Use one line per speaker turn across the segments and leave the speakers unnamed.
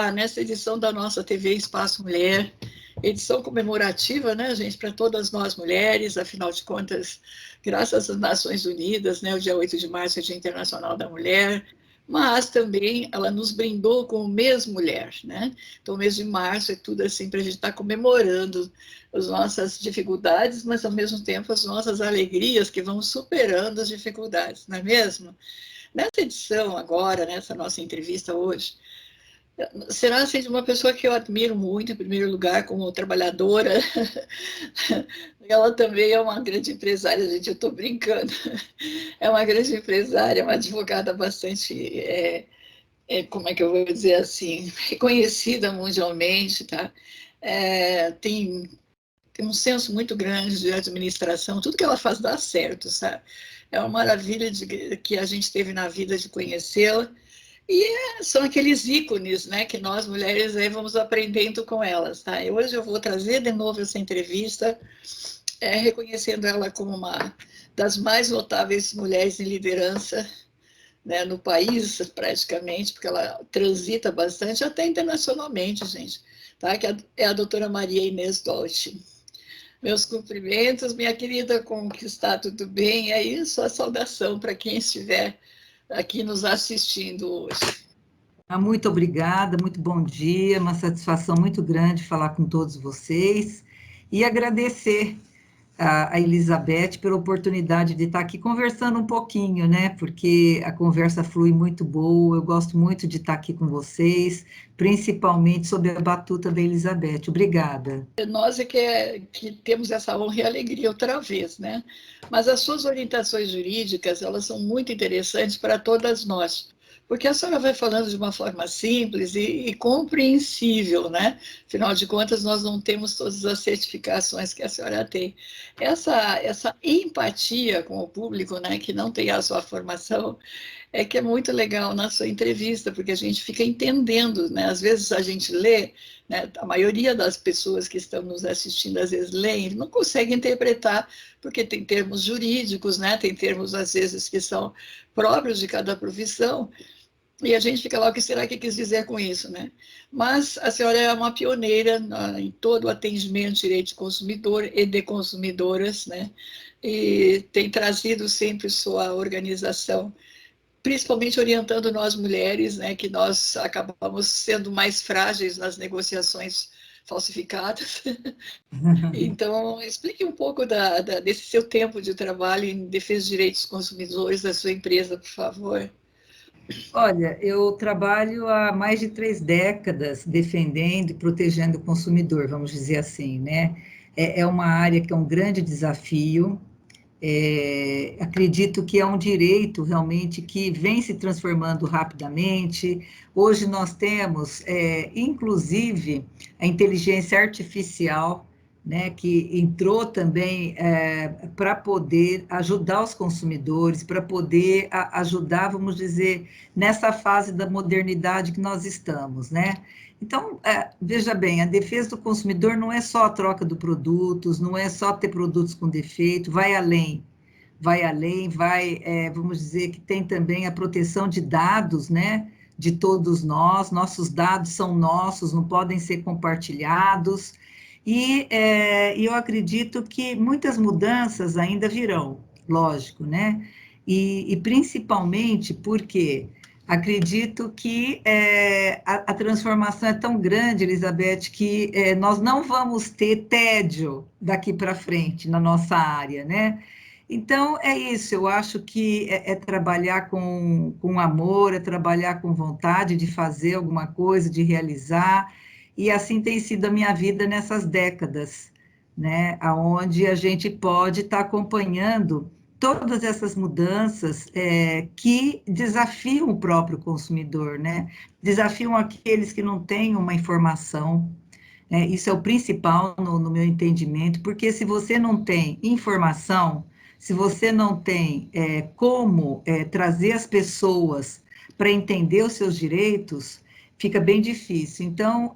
está nessa edição da nossa TV Espaço Mulher, edição comemorativa, né, gente, para todas nós mulheres, afinal de contas, graças às Nações Unidas, né, o dia 8 de março é o Dia Internacional da Mulher, mas também ela nos brindou com o mês mulher, né? Então, o mês de março é tudo assim para a gente estar comemorando as nossas dificuldades, mas ao mesmo tempo as nossas alegrias que vão superando as dificuldades, não é mesmo? Nessa edição agora, nessa nossa entrevista hoje, será assim, de uma pessoa que eu admiro muito, em primeiro lugar, como trabalhadora. Ela também é uma grande empresária, gente, eu estou brincando. É uma grande empresária, uma advogada bastante, como é que eu vou dizer assim, reconhecida mundialmente, tá? Tem um senso muito grande de administração, tudo que ela faz dá certo, sabe? É uma maravilha que a gente teve na vida de conhecê-la. E são aqueles ícones, né, que nós mulheres aí vamos aprendendo com elas, tá? E hoje eu vou trazer de novo essa entrevista, reconhecendo ela como uma das mais notáveis mulheres em liderança, né, no país, praticamente, porque ela transita bastante, até internacionalmente, gente, tá? Que é a doutora Maria Inês Dolce. Meus cumprimentos, minha querida, como que está? Tudo bem? É isso, a saudação para quem estiver aqui nos assistindo hoje.
Muito obrigada, muito bom dia, uma satisfação muito grande falar com todos vocês e agradecer a Elizabeth pela oportunidade de estar aqui conversando um pouquinho, né? Porque a conversa flui muito boa, eu gosto muito de estar aqui com vocês, principalmente sob a batuta da Elizabeth. Obrigada.
Nós que temos essa honra e alegria outra vez, né? Mas as suas orientações jurídicas, elas são muito interessantes para todas nós, porque a senhora vai falando de uma forma simples e compreensível, né? Afinal de contas, nós não temos todas as certificações que a senhora tem. Essa empatia com o público, né, que não tem a sua formação, que é muito legal na sua entrevista, porque a gente fica entendendo, né? Às vezes a gente lê, né? A maioria das pessoas que estão nos assistindo, às vezes leem, não consegue interpretar, porque tem termos jurídicos, né? Tem termos, às vezes, que são próprios de cada profissão, e a gente fica lá, o que será que quis dizer com isso, né? Mas a senhora é uma pioneira em todo o atendimento de direito de consumidor e de consumidoras, né? E tem trazido sempre sua organização, principalmente orientando nós mulheres, né, que nós acabamos sendo mais frágeis nas negociações falsificadas. Então, explique um pouco desse seu tempo de trabalho em defesa de direitos dos consumidores da sua empresa, por favor.
Olha, eu trabalho há mais de 3 décadas defendendo e protegendo o consumidor, vamos dizer assim, né? É uma área que é um grande desafio. Acredito que é um direito realmente que vem se transformando rapidamente. Hoje nós temos, inclusive, a inteligência artificial, né, que entrou também para poder ajudar os consumidores, para poder ajudar, vamos dizer, nessa fase da modernidade que nós estamos, né? Então, veja bem, a defesa do consumidor não é só a troca de produtos, não é só ter produtos com defeito, vai além, vamos dizer que tem também a proteção de dados, né, de todos nós, nossos dados são nossos, não podem ser compartilhados, e eu acredito que muitas mudanças ainda virão, lógico, né, e principalmente porque acredito que a transformação é tão grande, Elizabeth, que nós não vamos ter tédio daqui para frente na nossa área, né? Então, é isso, eu acho que é trabalhar com amor, é trabalhar com vontade de fazer alguma coisa, de realizar, e assim tem sido a minha vida nessas décadas, né? Onde a gente pode estar acompanhando todas essas mudanças que desafiam o próprio consumidor, né? Desafiam aqueles que não têm uma informação. Isso é o principal no meu entendimento, porque se você não tem informação, se você não tem como trazer as pessoas para entender os seus direitos, fica bem difícil. Então,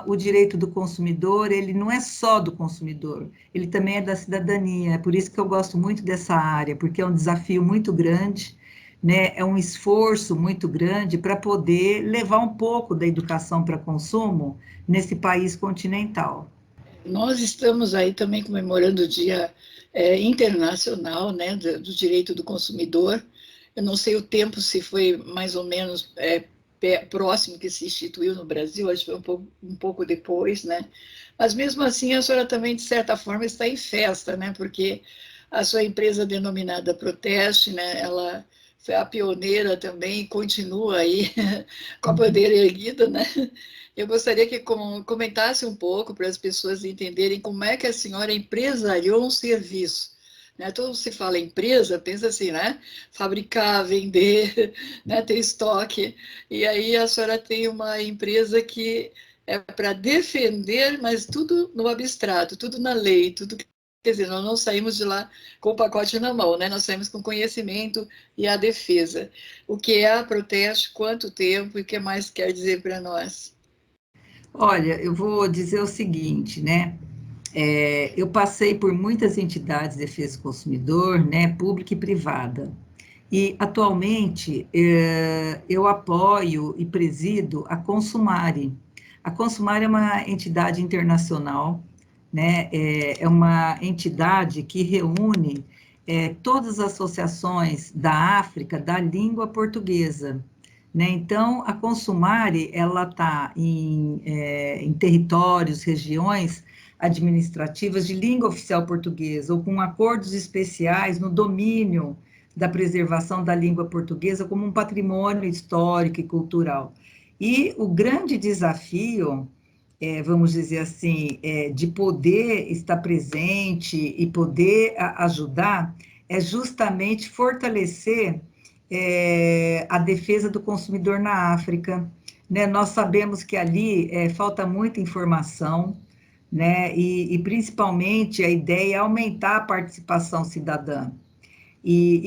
o direito do consumidor, ele não é só do consumidor, ele também é da cidadania. É por isso que eu gosto muito dessa área, porque é um desafio muito grande, né, é um esforço muito grande para poder levar um pouco da educação para consumo nesse país continental.
Nós estamos aí também comemorando o Dia Internacional, né, do Direito do Consumidor. Eu não sei o tempo, se foi mais ou menos próximo que se instituiu no Brasil, acho que foi um pouco depois, né? Mas mesmo assim, a senhora também, de certa forma, está em festa, né? Porque a sua empresa denominada Proteste, né? Ela foi a pioneira também e continua aí com a
Uhum.
bandeira erguida, né? Eu gostaria que comentasse um pouco para as pessoas entenderem como é que a senhora empresariou um serviço. Né? Todo se fala empresa, pensa assim, né? Fabricar, vender, né? Ter estoque. E aí a senhora tem uma empresa que é para defender, mas tudo no abstrato, tudo na lei, tudo. Quer dizer, nós não saímos de lá com o pacote na mão, né? Nós saímos com conhecimento e a defesa. O que é a Proteste, quanto tempo e o que mais quer dizer para nós?
Olha, eu vou dizer o seguinte, né? Eu passei por muitas entidades de defesa do consumidor, né, pública e privada. E, atualmente, eu apoio e presido a Consumare. A Consumare é uma entidade internacional, né, é uma entidade que reúne todas as associações da África da língua portuguesa. Né? Então, a Consumare, ela está em territórios, regiões administrativas de língua oficial portuguesa, ou com acordos especiais no domínio da preservação da língua portuguesa como um patrimônio histórico e cultural. E o grande desafio, vamos dizer assim, de poder estar presente e poder ajudar, é justamente fortalecer a defesa do consumidor na África. Né? Nós sabemos que ali falta muita informação, né? E principalmente a ideia é aumentar a participação cidadã.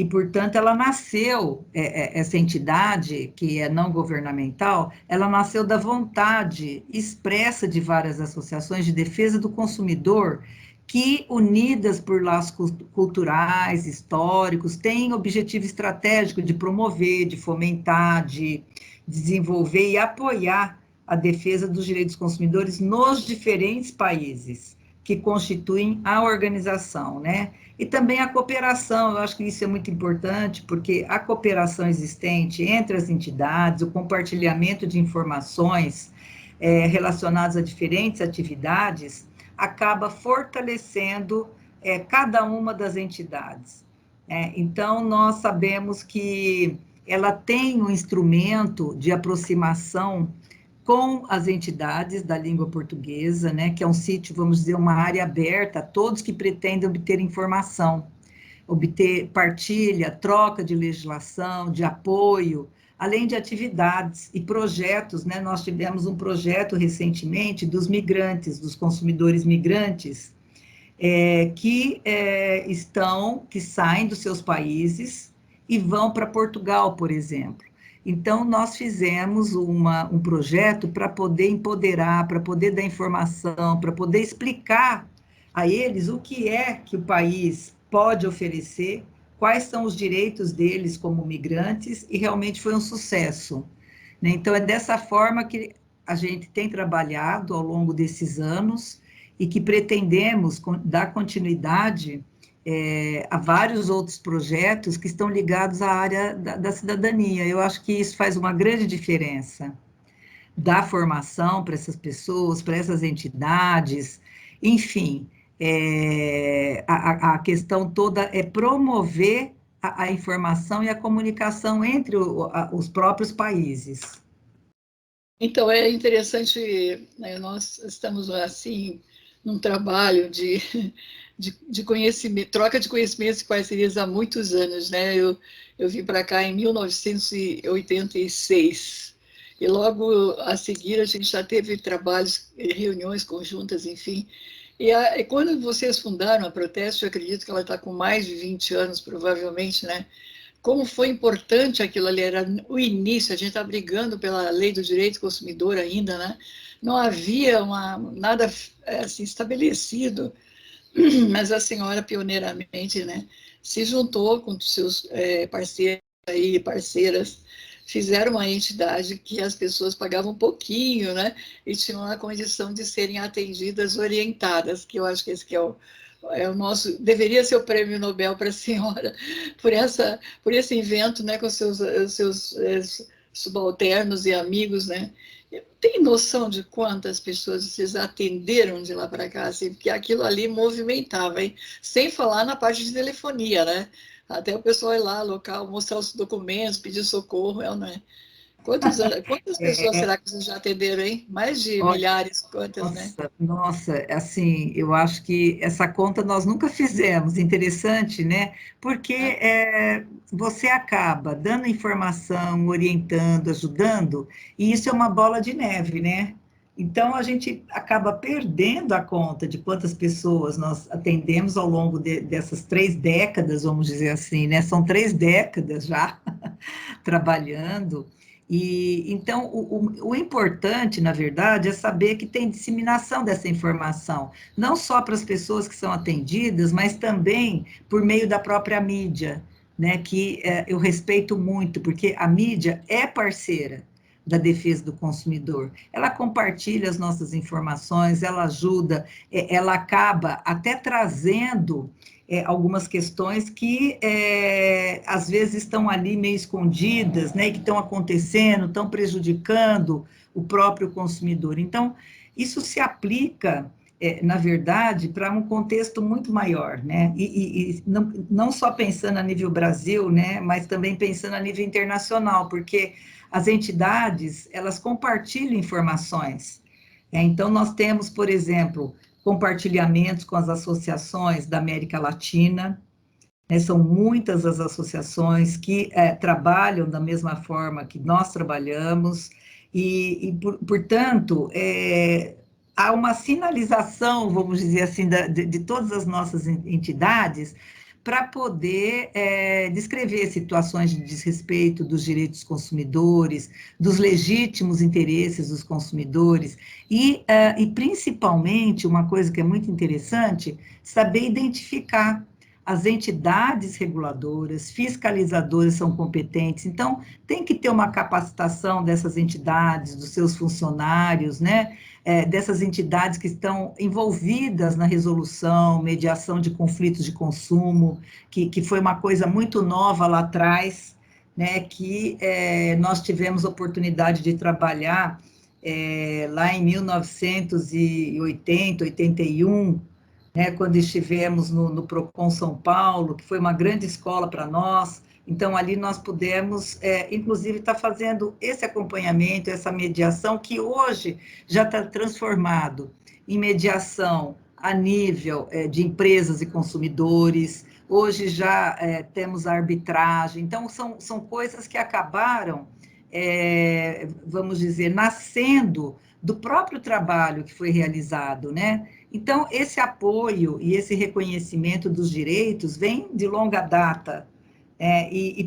Portanto, ela nasceu, essa entidade, que é não governamental, ela nasceu da vontade expressa de várias associações de defesa do consumidor, que, unidas por laços culturais, históricos, têm objetivo estratégico de promover, de fomentar, de desenvolver e apoiar a defesa dos direitos dos consumidores nos diferentes países que constituem a organização, né? E também a cooperação, eu acho que isso é muito importante, porque a cooperação existente entre as entidades, o compartilhamento de informações relacionadas a diferentes atividades, acaba fortalecendo cada uma das entidades. Então, nós sabemos que ela tem um instrumento de aproximação com as entidades da língua portuguesa, né, que é um sítio, vamos dizer, uma área aberta a todos que pretendem obter informação, obter partilha, troca de legislação, de apoio, além de atividades e projetos, né? Nós tivemos um projeto recentemente dos migrantes, dos consumidores migrantes, que saem dos seus países e vão para Portugal, por exemplo. Então, nós fizemos um projeto para poder empoderar, para poder dar informação, para poder explicar a eles o que é que o país pode oferecer, quais são os direitos deles como migrantes, e realmente foi um sucesso. Né? Então, é dessa forma que a gente tem trabalhado ao longo desses anos e que pretendemos dar continuidade a vários outros projetos que estão ligados à área da cidadania. Eu acho que isso faz uma grande diferença. Dar formação para essas pessoas, para essas entidades, enfim, a questão toda é promover a informação e a comunicação entre os próprios países.
Então, é interessante, né, nós estamos, assim, num trabalho de conhecimento, troca de conhecimentos e parcerias há muitos anos, né? Eu vim para cá em 1986, e logo a seguir a gente já teve trabalhos, reuniões conjuntas, enfim. E quando vocês fundaram a Proteste, eu acredito que ela está com mais de 20 anos, provavelmente, né? Como foi importante aquilo ali, era o início, a gente está brigando pela lei do direito do consumidor ainda, né? Não havia nada assim, estabelecido, mas a senhora, pioneiramente, né, se juntou com os seus parceiros, aí, parceiras, fizeram uma entidade que as pessoas pagavam um pouquinho, né? E tinham a condição de serem atendidas, orientadas, que eu acho que esse que é o nosso, deveria ser o prêmio Nobel para a senhora, por esse evento, né, com seus subalternos e amigos, né? Tem noção de quantas pessoas vocês atenderam de lá para cá? Assim, porque aquilo ali movimentava, hein? Sem falar na parte de telefonia, né? Até o pessoal ir lá, local, mostrar os documentos, pedir socorro, não é? Quantas pessoas
É,
será que vocês já atenderam, hein? Mais de
olha,
milhares, quantas, né?
nossa, assim, eu acho que essa conta nós nunca fizemos. Interessante, né? Porque
É.
você acaba dando informação, orientando, ajudando, e isso é uma bola de neve, né? Então, a gente acaba perdendo a conta de quantas pessoas nós atendemos ao longo dessas 3 décadas, vamos dizer assim, né? São 3 décadas já trabalhando. E então o importante, na verdade, é saber que tem disseminação dessa informação, não só para as pessoas que são atendidas, mas também por meio da própria mídia, né? Que eu respeito muito, porque a mídia é parceira da defesa do consumidor. Ela compartilha as nossas informações, ela ajuda, ela acaba até trazendo algumas questões que às vezes estão ali meio escondidas, né, e que estão acontecendo, estão prejudicando o próprio consumidor. Então, isso se aplica, na verdade, para um contexto muito maior, né, e não só pensando a nível Brasil, né, mas também pensando a nível internacional, porque as entidades, elas compartilham informações. Então, nós temos, por exemplo, compartilhamentos com as associações da América Latina, né? São muitas as associações que trabalham da mesma forma que nós trabalhamos, portanto, há uma sinalização, vamos dizer assim, de todas as nossas entidades para poder descrever situações de desrespeito dos direitos dos consumidores, dos legítimos interesses dos consumidores, e principalmente, uma coisa que é muito interessante, saber identificar as entidades reguladoras, fiscalizadoras são competentes, então tem que ter uma capacitação dessas entidades, dos seus funcionários, né? Dessas entidades que estão envolvidas na resolução, mediação de conflitos de consumo, que foi uma coisa muito nova lá atrás, né? Que nós tivemos oportunidade de trabalhar lá em 1980, 81, né, quando estivemos no Procon São Paulo, que foi uma grande escola para nós. Então, ali nós pudemos, inclusive, estar fazendo esse acompanhamento, essa mediação, que hoje já está transformado em mediação a nível de empresas e consumidores. Hoje já temos a arbitragem. Então, são coisas que acabaram, vamos dizer, nascendo do próprio trabalho que foi realizado, né? Então, esse apoio e esse reconhecimento dos direitos vem de longa data,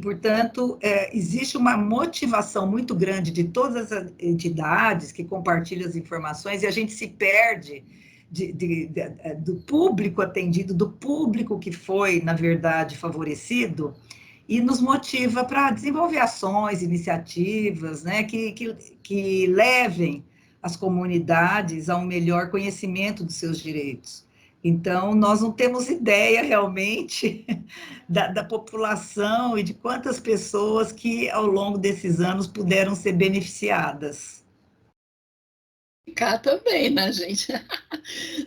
portanto, existe uma motivação muito grande de todas as entidades que compartilham as informações, e a gente se perde do público atendido, do público que foi, na verdade, favorecido, e nos motiva para desenvolver ações, iniciativas, né, que levem as comunidades a um melhor conhecimento dos seus direitos. Então, nós não temos ideia realmente da população e de quantas pessoas que, ao longo desses anos, puderam ser beneficiadas.
Cá também, né, gente?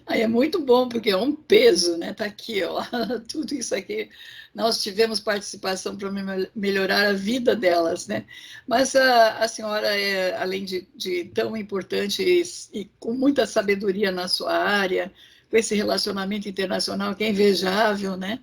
Aí é muito bom, porque é um peso, né? Tá aqui, ó, tudo isso aqui. Nós tivemos participação para melhorar a vida delas, né? Mas a senhora, além de tão importante e com muita sabedoria na sua área, com esse relacionamento internacional que é invejável, né?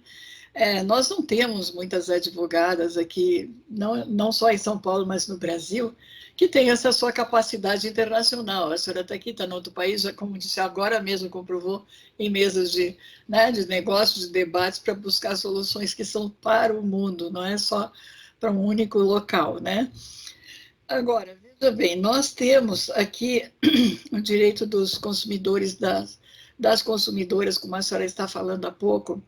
Nós não temos muitas advogadas aqui, não só em São Paulo, mas no Brasil, que tem essa sua capacidade internacional. A senhora está aqui, está em outro país, já, como disse, agora mesmo comprovou em mesas né, de negócios, de debates, para buscar soluções que são para o mundo, não é só para um único local, né? Agora, veja bem, nós temos aqui o direito dos consumidores, das consumidoras, como a senhora está falando há pouco,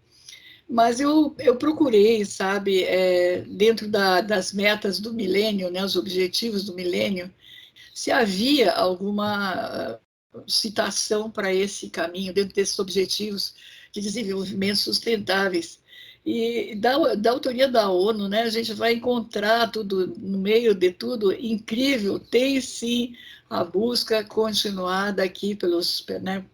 Mas eu procurei, sabe, dentro das metas do milênio, né, os objetivos do milênio, se havia alguma citação para esse caminho, dentro desses objetivos de desenvolvimento sustentáveis. E da autoria da ONU, né, a gente vai encontrar tudo, no meio de tudo, incrível, tem sim a busca continuada aqui né,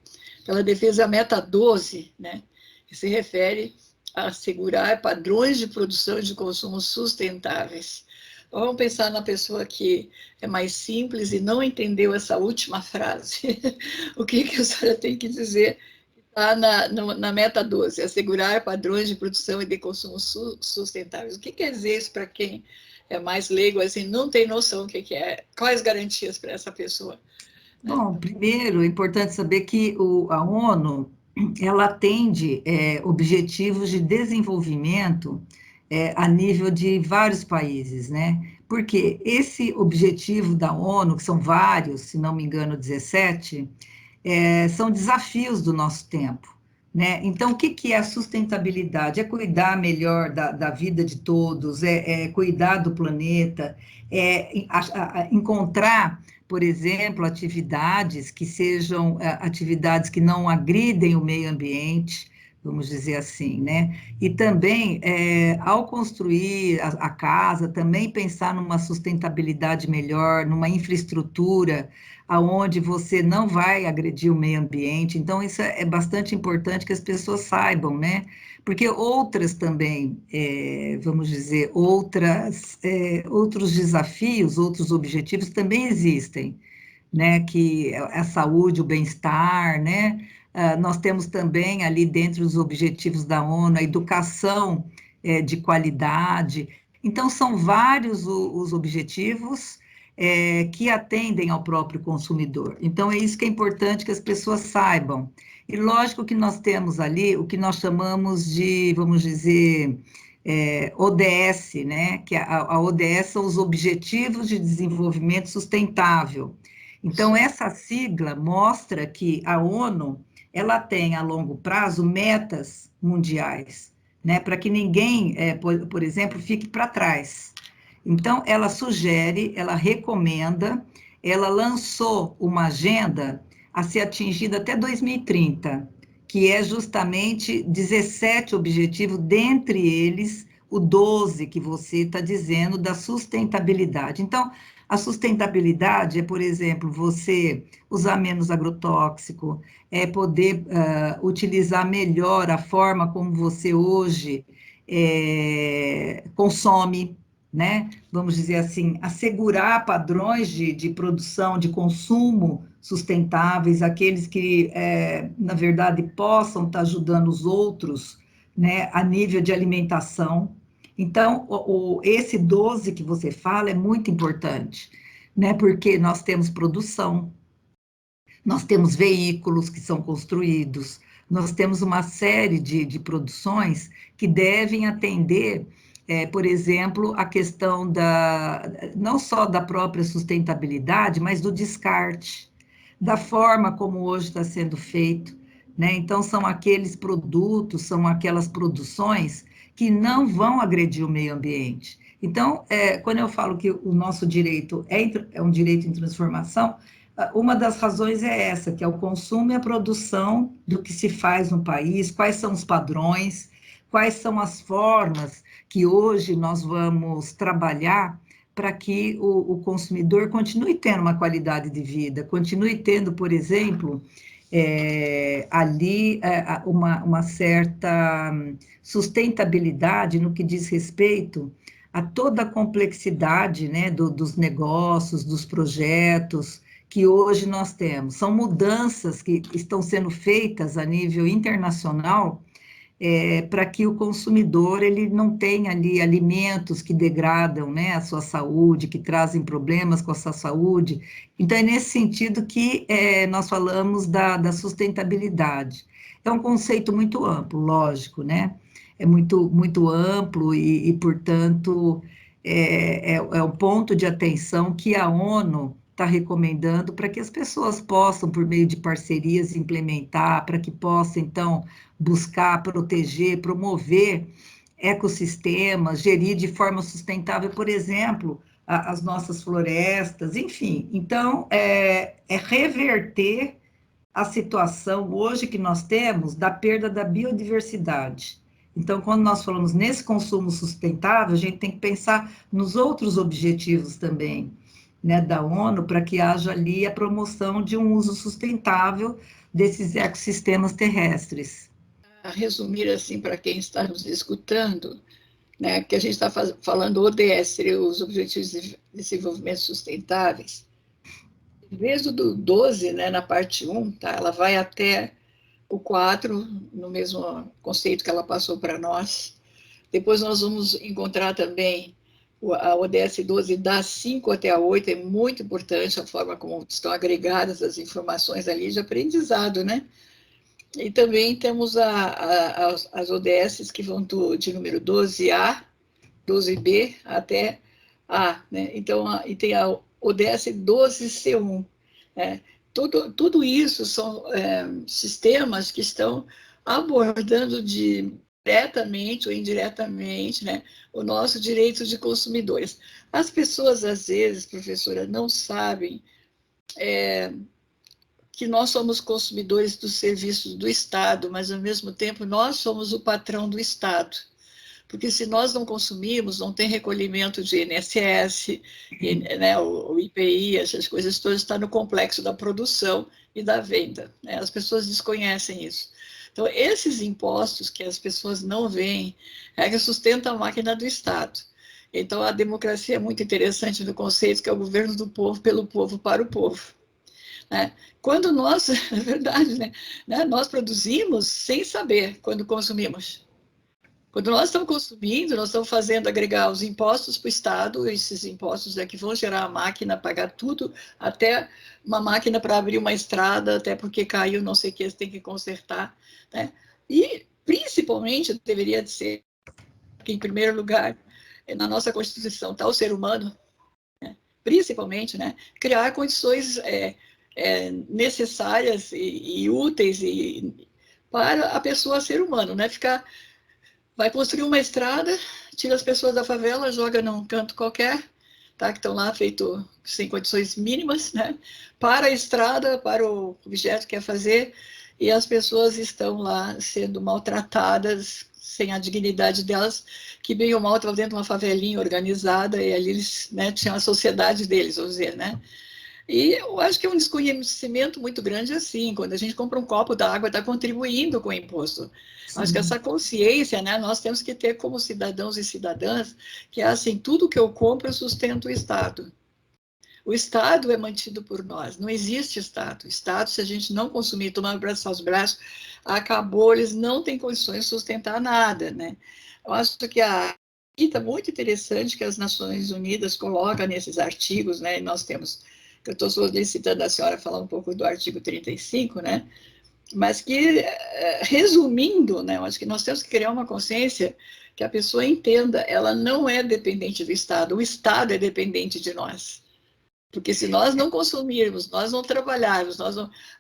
pela defesa meta 12, né, que se refere a assegurar padrões de produção e de consumo sustentáveis. Vamos pensar na pessoa que é mais simples e não entendeu essa última frase. O que a senhora tem que dizer? Está na meta 12, assegurar padrões de produção e de consumo sustentáveis. O que quer dizer isso para quem é mais leigo, assim, não tem noção do que é? Quais garantias para essa pessoa?
Bom, primeiro, é importante saber que a ONU, ela atende objetivos de desenvolvimento a nível de vários países, né? Porque esse objetivo da ONU, que são vários, se não me engano, 17, são desafios do nosso tempo, né? Então, o que que é a sustentabilidade? É cuidar melhor da vida de todos, é cuidar do planeta, encontrar, por exemplo, atividades que sejam atividades que não agridem o meio ambiente, vamos dizer assim, né? E também, ao construir a casa, também pensar numa sustentabilidade melhor, numa infraestrutura, aonde você não vai agredir o meio ambiente. Então, isso é bastante importante que as pessoas saibam, né? Porque outras também, vamos dizer, outros desafios, outros objetivos também existem, né? Que é a saúde, o bem-estar, né? Nós temos também ali dentro dos objetivos da ONU a educação, de qualidade. Então, são vários os objetivos que atendem ao próprio consumidor. Então, é isso que é importante que as pessoas saibam. E lógico que nós temos ali o que nós chamamos de, vamos dizer, ODS, né? Que a ODS são os Objetivos de Desenvolvimento Sustentável. Então, essa sigla mostra que a ONU, ela tem a longo prazo metas mundiais, né? Para que ninguém, por exemplo, fique para trás. Então, ela sugere, ela recomenda, ela lançou uma agenda a ser atingida até 2030, que é justamente 17 objetivos, dentre eles o 12 que você está dizendo da sustentabilidade. Então, a sustentabilidade é, por exemplo, você usar menos agrotóxico, é poder utilizar melhor a forma como você hoje consome, né? Vamos dizer assim, assegurar padrões de produção, de consumo sustentáveis, aqueles que, na verdade, possam estar ajudando os outros, né, a nível de alimentação. Então, esse 12 que você fala é muito importante, né? Porque nós temos produção, nós temos veículos que são construídos, nós temos uma série de produções que devem atender, por exemplo, a questão não só da própria sustentabilidade, mas do descarte, da forma como hoje está sendo feito, né? Então, são aqueles produtos, são aquelas produções que não vão agredir o meio ambiente. Então, quando eu falo que o nosso direito é um direito em transformação, uma das razões é essa, que é o consumo e a produção do que se faz no país, quais são os padrões, quais são as formas que hoje nós vamos trabalhar para que o consumidor continue tendo uma qualidade de vida, continue tendo, por exemplo, ali uma certa sustentabilidade no que diz respeito a toda a complexidade, né, dos negócios, dos projetos, que hoje nós temos. São mudanças que estão sendo feitas a nível internacional para que o consumidor ele não tenha ali alimentos que degradam, né, a sua saúde, que trazem problemas com a sua saúde. Então, é nesse sentido que nós falamos da sustentabilidade. É um conceito muito amplo, lógico, né? É muito, muito amplo portanto, é um ponto de atenção que a ONU está recomendando para que as pessoas possam, por meio de parcerias, implementar, para que possam, então, buscar, proteger, promover ecossistemas, gerir de forma sustentável, por exemplo, as nossas florestas, enfim. Então, é reverter a situação hoje que nós temos da perda da biodiversidade. Então, quando nós falamos nesse consumo sustentável, a gente tem que pensar nos outros objetivos também, né, da ONU, para que haja ali a promoção de um uso sustentável desses ecossistemas terrestres.
A resumir assim para quem está nos escutando, né, que a gente está falando ODS, os Objetivos de Desenvolvimento Sustentáveis, desde o do 12, né, na parte 1, tá, ela vai até o 4, no mesmo conceito que ela passou para nós. Depois nós vamos encontrar também a ODS 12, da 5 até a 8, é muito importante a forma como estão agregadas as informações ali de aprendizado, né? E também temos as ODS que vão de número 12A, 12B até A, né? Então, e tem a ODS 12C1, né? Tudo isso são sistemas que estão abordando diretamente ou indiretamente, né, o nosso direito de consumidores. As pessoas, às vezes, professora, não sabem que nós somos consumidores dos serviços do Estado, mas, ao mesmo tempo, nós somos o patrão do Estado. Porque se nós não consumirmos, não tem recolhimento de INSS, né, o IPI, essas coisas todas, está no complexo da produção e da venda, né? As pessoas desconhecem isso. Então, esses impostos que as pessoas não veem, é que sustentam a máquina do Estado. Então, a democracia é muito interessante no conceito que é o governo do povo, pelo povo, para o povo, né? Quando nós, é verdade, né? Nós produzimos sem saber quando consumimos. Quando nós estamos consumindo, nós estamos fazendo agregar os impostos para o Estado, esses impostos é que vão gerar a máquina, pagar tudo, até uma máquina para abrir uma estrada, até porque caiu não sei o que, você tem que consertar, né? E, principalmente, deveria de ser, que, em primeiro lugar, na nossa Constituição está o ser humano, né? Principalmente, né? Criar condições necessárias e úteis para a pessoa ser humano, né? Vai construir uma estrada, tira as pessoas da favela, joga num canto qualquer, tá? Que estão lá feito sem condições mínimas, né? Para a estrada, para o objeto que quer fazer, e as pessoas estão lá sendo maltratadas, sem a dignidade delas, que bem ou mal estavam dentro de uma favelinha organizada, e ali eles, né, tinham a sociedade deles, vamos dizer, né? E eu acho que é um desconhecimento muito grande assim, quando a gente compra um copo d'água, está contribuindo com o imposto. Acho que
Sim.
essa consciência, né, nós temos que ter como cidadãos e cidadãs, que é assim, tudo que eu compro eu sustento o Estado. O Estado é mantido por nós, não existe Estado. Estado, se a gente não consumir, tomar braço aos braços, acabou, eles não têm condições de sustentar nada, né? Eu acho que a está muito interessante que as Nações Unidas colocam nesses artigos, né? E nós temos, eu estou solicitando a senhora falar um pouco do artigo 35, né? Mas que, resumindo, né? Eu acho que nós temos que criar uma consciência que a pessoa entenda, ela não é dependente do Estado, o Estado é dependente de nós. Porque se nós não consumirmos, nós não trabalharmos,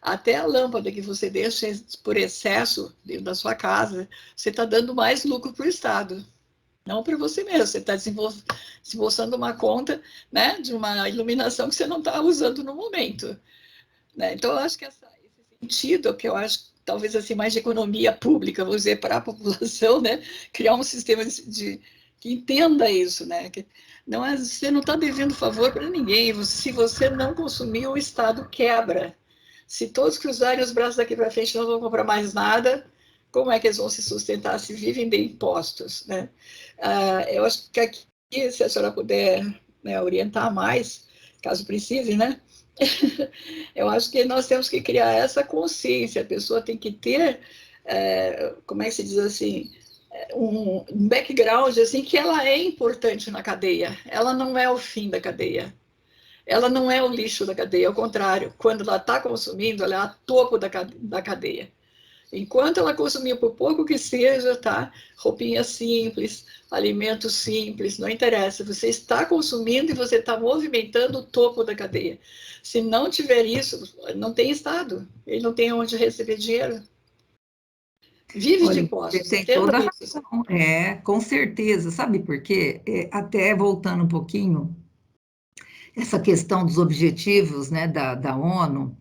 até a lâmpada que você deixa por excesso dentro da sua casa, você está dando mais lucro para o Estado, não para você mesmo. Você está desembolsando uma conta, né, de uma iluminação que você não está usando no momento, né? Então, eu acho que esse sentido, que eu acho talvez assim mais de economia pública, vou dizer, para a população, né, criar um sistema que entenda isso, né? Que não é, você não está devendo favor para ninguém. Se você não consumir, o Estado quebra. Se todos cruzarem os braços daqui para frente, não vão comprar mais nada, como é que eles vão se sustentar se vivem de impostos, né? Eu acho que aqui, se a senhora puder, né, orientar mais, caso precise, né? Eu acho que nós temos que criar essa consciência, a pessoa tem que ter, como é que se diz assim, um background assim, que ela é importante na cadeia, ela não é o fim da cadeia, ela não é o lixo da cadeia, ao contrário, quando ela está consumindo, ela é a topo da cadeia. Enquanto ela consumir por pouco que seja, tá? Roupinha simples, alimento simples, não interessa. Você está consumindo e você está movimentando o topo da cadeia. Se não tiver isso, não tem Estado. Ele não tem onde receber dinheiro. Vive de
Olha, você
impostos,
tem
entenda
toda a
isso.
razão. Com certeza. Sabe por quê? Até voltando um pouquinho, essa questão dos objetivos, né, da ONU,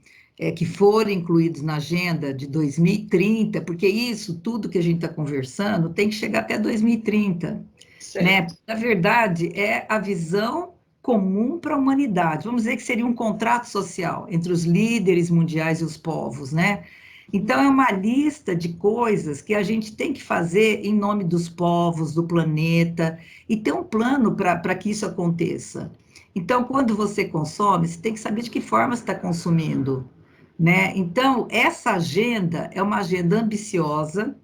que foram incluídos na agenda de 2030, porque isso, tudo que a gente está conversando, tem que chegar até 2030, né?
Certo.
Na verdade, é a visão comum para a humanidade. Vamos dizer que seria um contrato social entre os líderes mundiais e os povos, né? Então, é uma lista de coisas que a gente tem que fazer em nome dos povos, do planeta, e ter um plano para que isso aconteça. Então, quando você consome, você tem que saber de que forma você está consumindo, né? Então, essa agenda é uma agenda ambiciosa,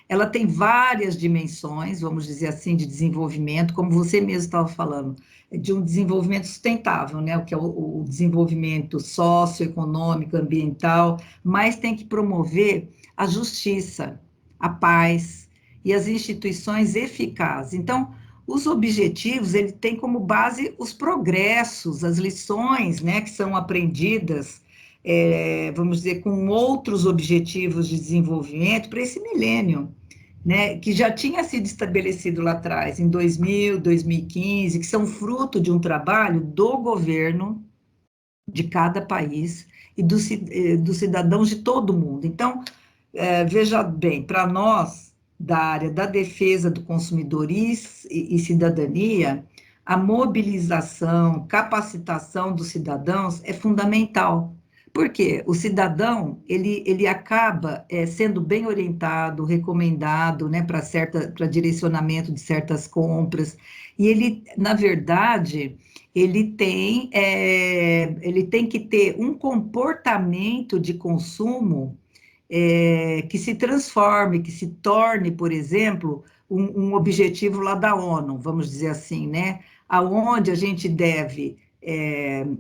ela tem várias dimensões, vamos dizer assim, de desenvolvimento, como você mesmo estava falando, de um desenvolvimento sustentável, né? O que é o desenvolvimento socioeconômico, ambiental, mas tem que promover a justiça, a paz e as instituições eficazes. Então, os objetivos, ele tem como base os progressos, as lições, né, que são aprendidas, vamos dizer, com outros objetivos de desenvolvimento para esse milênio, né, que já tinha sido estabelecido lá atrás, em 2000, 2015, que são fruto de um trabalho do governo de cada país e dos cidadãos de todo mundo. Então, veja bem, para nós, da área da defesa do consumidor e cidadania, a mobilização, capacitação dos cidadãos é fundamental. Por quê? O cidadão, ele acaba sendo bem orientado, recomendado, né, para direcionamento de certas compras, e ele, na verdade, ele tem que ter um comportamento de consumo que se transforme, que se torne, por exemplo, um objetivo lá da ONU, vamos dizer assim, né? Aonde a gente deve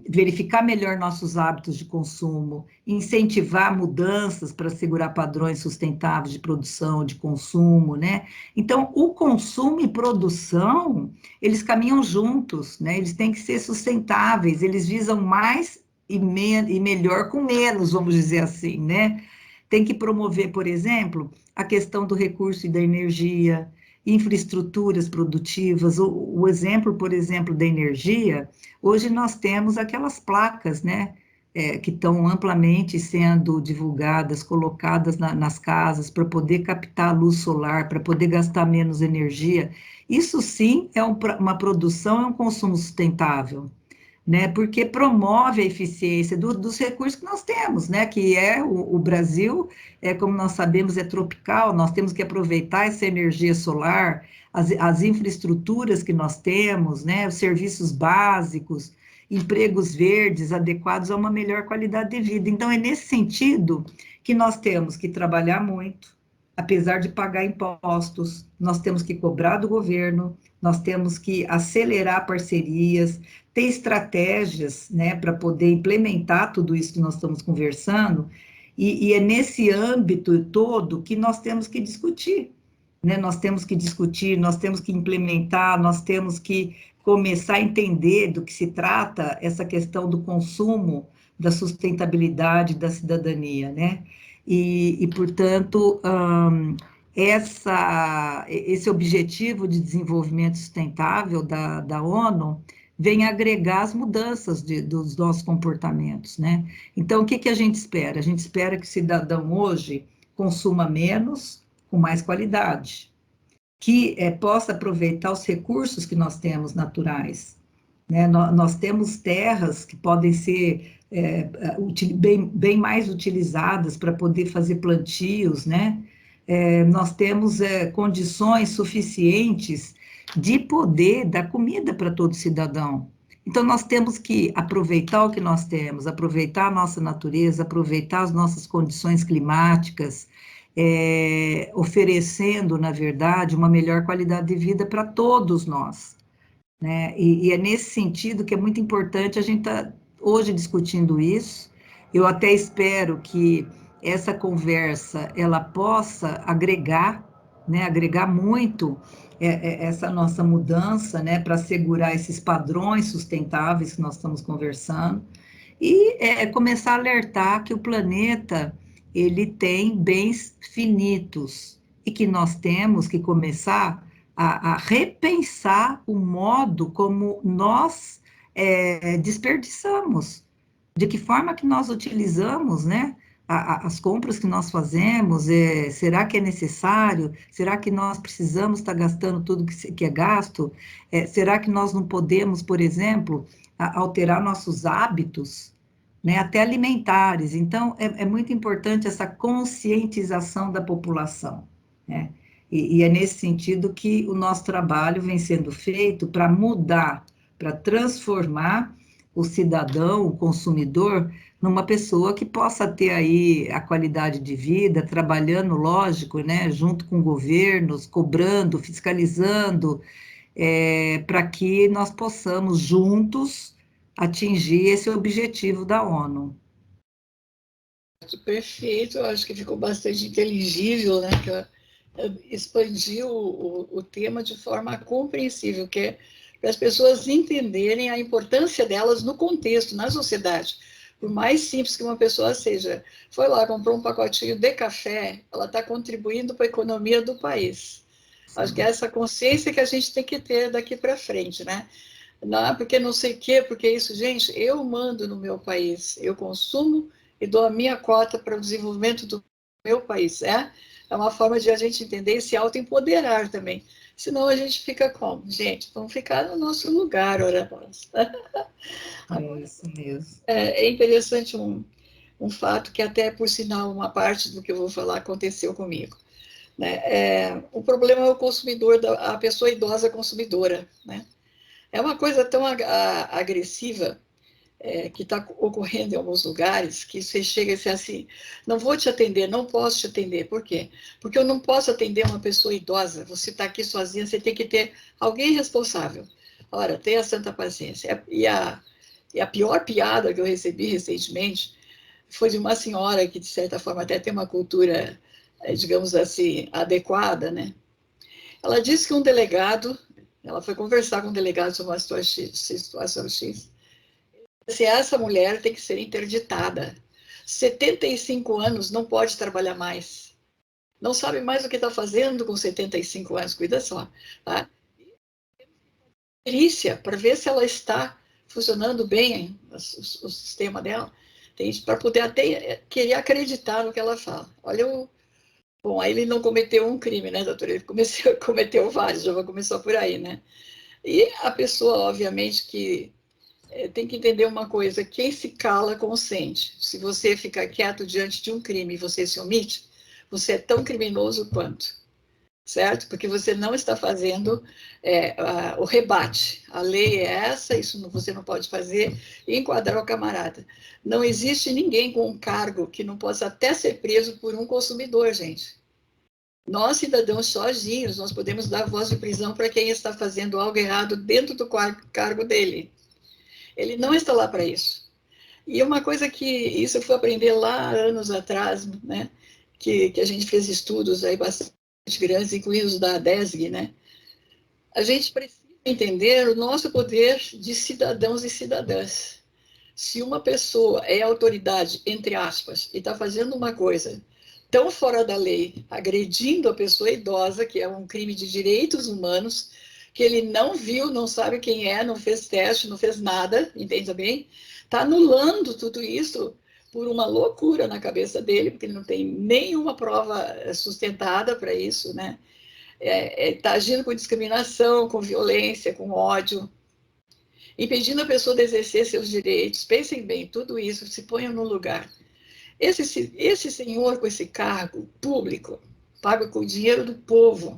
verificar melhor nossos hábitos de consumo, incentivar mudanças para assegurar padrões sustentáveis de produção, de consumo, né? Então, o consumo e produção, eles caminham juntos, né? Eles têm que ser sustentáveis, eles visam mais e melhor com menos, vamos dizer assim, né? Tem que promover, por exemplo, a questão do recurso e da energia, infraestruturas produtivas. O exemplo, por exemplo, da energia, hoje nós temos aquelas placas, né, que estão amplamente sendo divulgadas, colocadas nas casas para poder captar a luz solar, para poder gastar menos energia. Isso sim é uma produção, é um consumo sustentável, né? Porque promove a eficiência dos recursos que nós temos, né? Que é o Brasil, como nós sabemos, é tropical, nós temos que aproveitar essa energia solar, as infraestruturas que nós temos, né? Os serviços básicos, empregos verdes adequados a uma melhor qualidade de vida. Então, é nesse sentido que nós temos que trabalhar muito, apesar de pagar impostos, nós temos que cobrar do governo, nós temos que acelerar parcerias, ter estratégias, né, para poder implementar tudo isso que nós estamos conversando, e é nesse âmbito todo que nós temos que discutir, né? Nós temos que discutir, nós temos que implementar, nós temos que começar a entender do que se trata essa questão do consumo, da sustentabilidade, da cidadania, né? Portanto, esse objetivo de desenvolvimento sustentável da ONU vem agregar as mudanças dos nossos comportamentos, né? Então, o que a gente espera? A gente espera que o cidadão hoje consuma menos, com mais qualidade, que possa aproveitar os recursos que nós temos naturais, né? Nós temos terras que podem ser bem mais utilizadas para poder fazer plantios, né? Nós temos condições suficientes de poder dar comida para todo cidadão. Então, nós temos que aproveitar o que nós temos, aproveitar a nossa natureza, aproveitar as nossas condições climáticas, oferecendo, na verdade, uma melhor qualidade de vida para todos nós, né? E é nesse sentido que é muito importante a gente estar hoje discutindo isso. Eu até espero que essa conversa ela possa agregar, né, agregar muito essa nossa mudança, né, para assegurar esses padrões sustentáveis que nós estamos conversando, e começar a alertar que o planeta ele tem bens finitos e que nós temos que começar a repensar o modo como nós desperdiçamos, de que forma que nós utilizamos, né, as compras que nós fazemos, será que é necessário? Será que nós precisamos estar gastando tudo que é gasto? Será que nós não podemos, por exemplo, alterar nossos hábitos, né, até alimentares? Então, é muito importante essa conscientização da população, né? E é nesse sentido que o nosso trabalho vem sendo feito para mudar, para transformar o cidadão, o consumidor, numa pessoa que possa ter aí a qualidade de vida, trabalhando, lógico, né, junto com governos, cobrando, fiscalizando, para que nós possamos juntos atingir esse objetivo da ONU.
Perfeito, eu acho que ficou bastante inteligível, né? Expandiu o tema de forma compreensível, que é para as pessoas entenderem a importância delas no contexto, na sociedade. Por mais simples que uma pessoa seja, foi lá, comprou um pacotinho de café, ela está contribuindo para a economia do país. Acho que é essa consciência que a gente tem que ter daqui para frente, né? Não, porque não sei o quê, porque isso, gente, eu mando no meu país, eu consumo e dou a minha cota para o desenvolvimento do meu país. É uma forma de a gente entender e se autoempoderar também. Senão a gente fica como? Gente, vamos ficar no nosso lugar, ora nós.
É isso mesmo.
É interessante um fato que até, por sinal, uma parte do que eu vou falar aconteceu comigo. Né? O problema é o consumidor, a pessoa idosa consumidora. Né? É uma coisa tão agressiva que está ocorrendo em alguns lugares, que você chega e diz assim, não vou te atender, não posso te atender. Por quê? Porque eu não posso atender uma pessoa idosa, você está aqui sozinha, você tem que ter alguém responsável. Ora, tenha santa paciência. E a pior piada que eu recebi recentemente foi de uma senhora que, de certa forma, até tem uma cultura, digamos assim, adequada, né? Ela disse que um delegado, ela foi conversar com um delegado sobre uma situação X, se essa mulher tem que ser interditada. 75 anos, não pode trabalhar mais. Não sabe mais o que está fazendo com 75 anos, cuida só. Tá? Perícia, para ver se ela está funcionando bem, o sistema dela, para poder até querer acreditar no que ela fala. Olha, bom, aí ele não cometeu um crime, né, doutor? Ele cometeu vários, já começou por aí, né? E a pessoa, obviamente, que tem que entender uma coisa, quem se cala consente. Se você ficar quieto diante de um crime e você se omite, você é tão criminoso quanto, certo? Porque você não está fazendo o rebate. A lei é essa, isso você não pode fazer, e enquadrar o camarada. Não existe ninguém com um cargo que não possa até ser preso por um consumidor, gente. Nós, cidadãos sozinhos, nós podemos dar voz de prisão para quem está fazendo algo errado dentro do cargo dele. Ele não está lá para isso. E uma coisa que isso eu fui aprender lá anos atrás, né? Que a gente fez estudos aí bastante grandes, incluindo os da ADESG, né? A gente precisa entender o nosso poder de cidadãos e cidadãs. Se uma pessoa é autoridade, entre aspas, e está fazendo uma coisa tão fora da lei, agredindo a pessoa idosa, que é um crime de direitos humanos, que ele não viu, não sabe quem é, não fez teste, não fez nada, entende bem? Está anulando tudo isso por uma loucura na cabeça dele, porque ele não tem nenhuma prova sustentada para isso, né? Está agindo com discriminação, com violência, com ódio, impedindo a pessoa de exercer seus direitos. Pensem bem, tudo isso, se ponham no lugar. Esse senhor com esse cargo público, pago com o dinheiro do povo,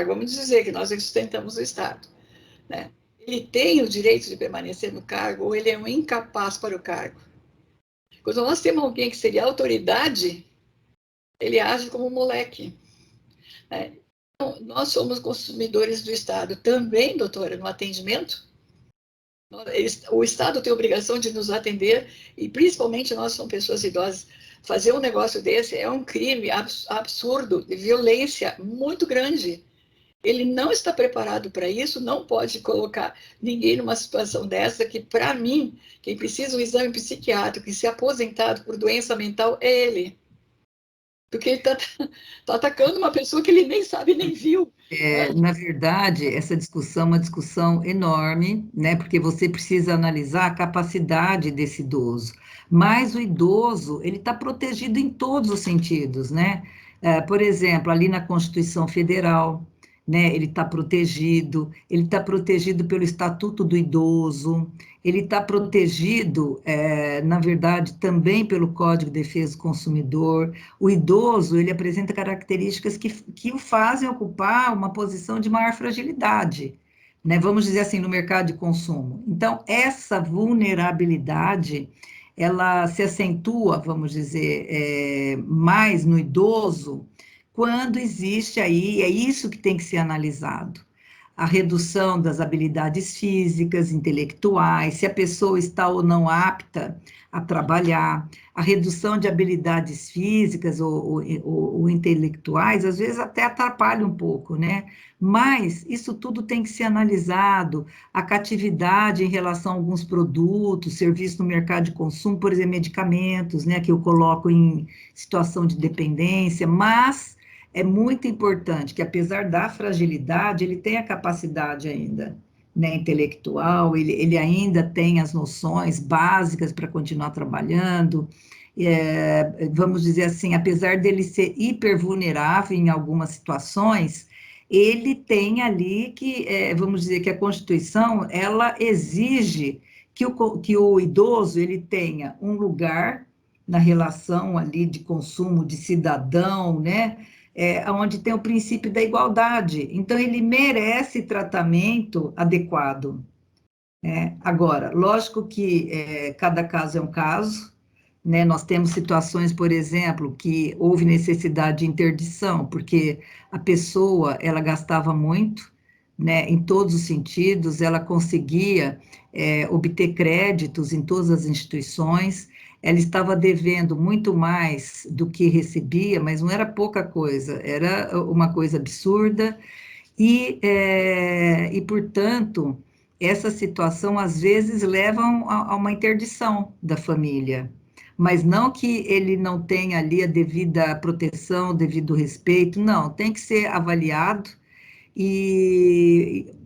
vamos dizer que nós sustentamos o Estado, né? Ele tem o direito de permanecer no cargo ou ele é um incapaz para o cargo? Quando nós temos alguém que seria autoridade, ele age como um moleque, né? Então, nós somos consumidores do Estado também, doutora, no atendimento. O Estado tem a obrigação de nos atender, e principalmente nós somos pessoas idosas. Fazer um negócio desse é um crime absurdo, de violência muito grande. Ele não está preparado para isso, não pode colocar ninguém numa situação dessa, que, para mim, quem precisa de um exame psiquiátrico e ser aposentado por doença mental é ele. Porque ele está atacando uma pessoa que ele nem sabe, nem viu.
Na verdade, essa discussão é uma discussão enorme, né? Porque você precisa analisar a capacidade desse idoso. Mas o idoso, ele está protegido em todos os sentidos, né? Por exemplo, ali na Constituição Federal, né? Ele está protegido pelo Estatuto do Idoso, ele está protegido, na verdade, também pelo Código de Defesa do Consumidor. O idoso, ele apresenta características que o fazem ocupar uma posição de maior fragilidade, né? Vamos dizer assim, no mercado de consumo. Então, essa vulnerabilidade, ela se acentua, vamos dizer, mais no idoso, quando existe aí, é isso que tem que ser analisado, a redução das habilidades físicas, intelectuais, se a pessoa está ou não apta a trabalhar, a redução de habilidades físicas ou intelectuais, às vezes até atrapalha um pouco, né? Mas isso tudo tem que ser analisado, a catividade em relação a alguns produtos, serviços no mercado de consumo, por exemplo, medicamentos, né, que eu coloco em situação de dependência, mas é muito importante que, apesar da fragilidade, ele tenha capacidade ainda, né, intelectual, ele ainda tem as noções básicas para continuar trabalhando. Vamos dizer assim, apesar dele ser hipervulnerável em algumas situações, ele tem ali que, vamos dizer que a Constituição, ela exige que o idoso ele tenha um lugar na relação ali de consumo de cidadão, né? Onde tem o princípio da igualdade. Então, ele merece tratamento adequado. Agora, lógico que cada caso é um caso, né? Nós temos situações, por exemplo, que houve necessidade de interdição, porque a pessoa, ela gastava muito, né? Em todos os sentidos, ela conseguia obter créditos em todas as instituições, ela estava devendo muito mais do que recebia, mas não era pouca coisa, era uma coisa absurda, portanto, essa situação às vezes leva a uma interdição da família, mas não que ele não tenha ali a devida proteção, o devido respeito, não, tem que ser avaliado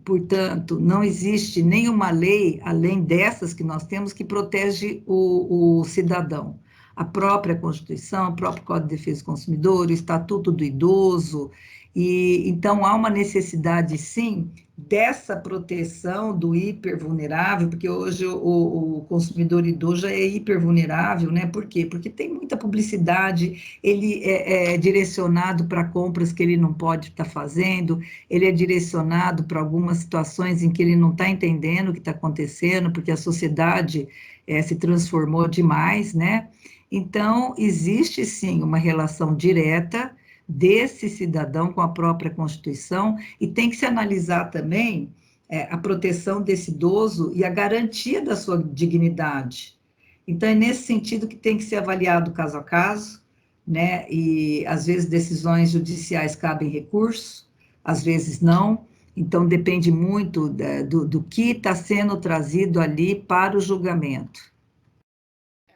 portanto, não existe nenhuma lei, além dessas que nós temos, que protege o cidadão. A própria Constituição, o próprio Código de Defesa do Consumidor, o Estatuto do Idoso, então há uma necessidade, sim, dessa proteção do hipervulnerável, porque hoje o consumidor idoso já é hipervulnerável, né? Por quê? Porque tem muita publicidade, ele é direcionado para compras que ele não pode estar fazendo, ele é direcionado para algumas situações em que ele não está entendendo o que está acontecendo, porque a sociedade se transformou demais, né? Então, existe sim uma relação direta desse cidadão com a própria Constituição, e tem que se analisar também a proteção desse idoso e a garantia da sua dignidade. Então, é nesse sentido que tem que ser avaliado caso a caso, né? E às vezes decisões judiciais cabem recurso, às vezes não, então depende muito do que está sendo trazido ali para o julgamento.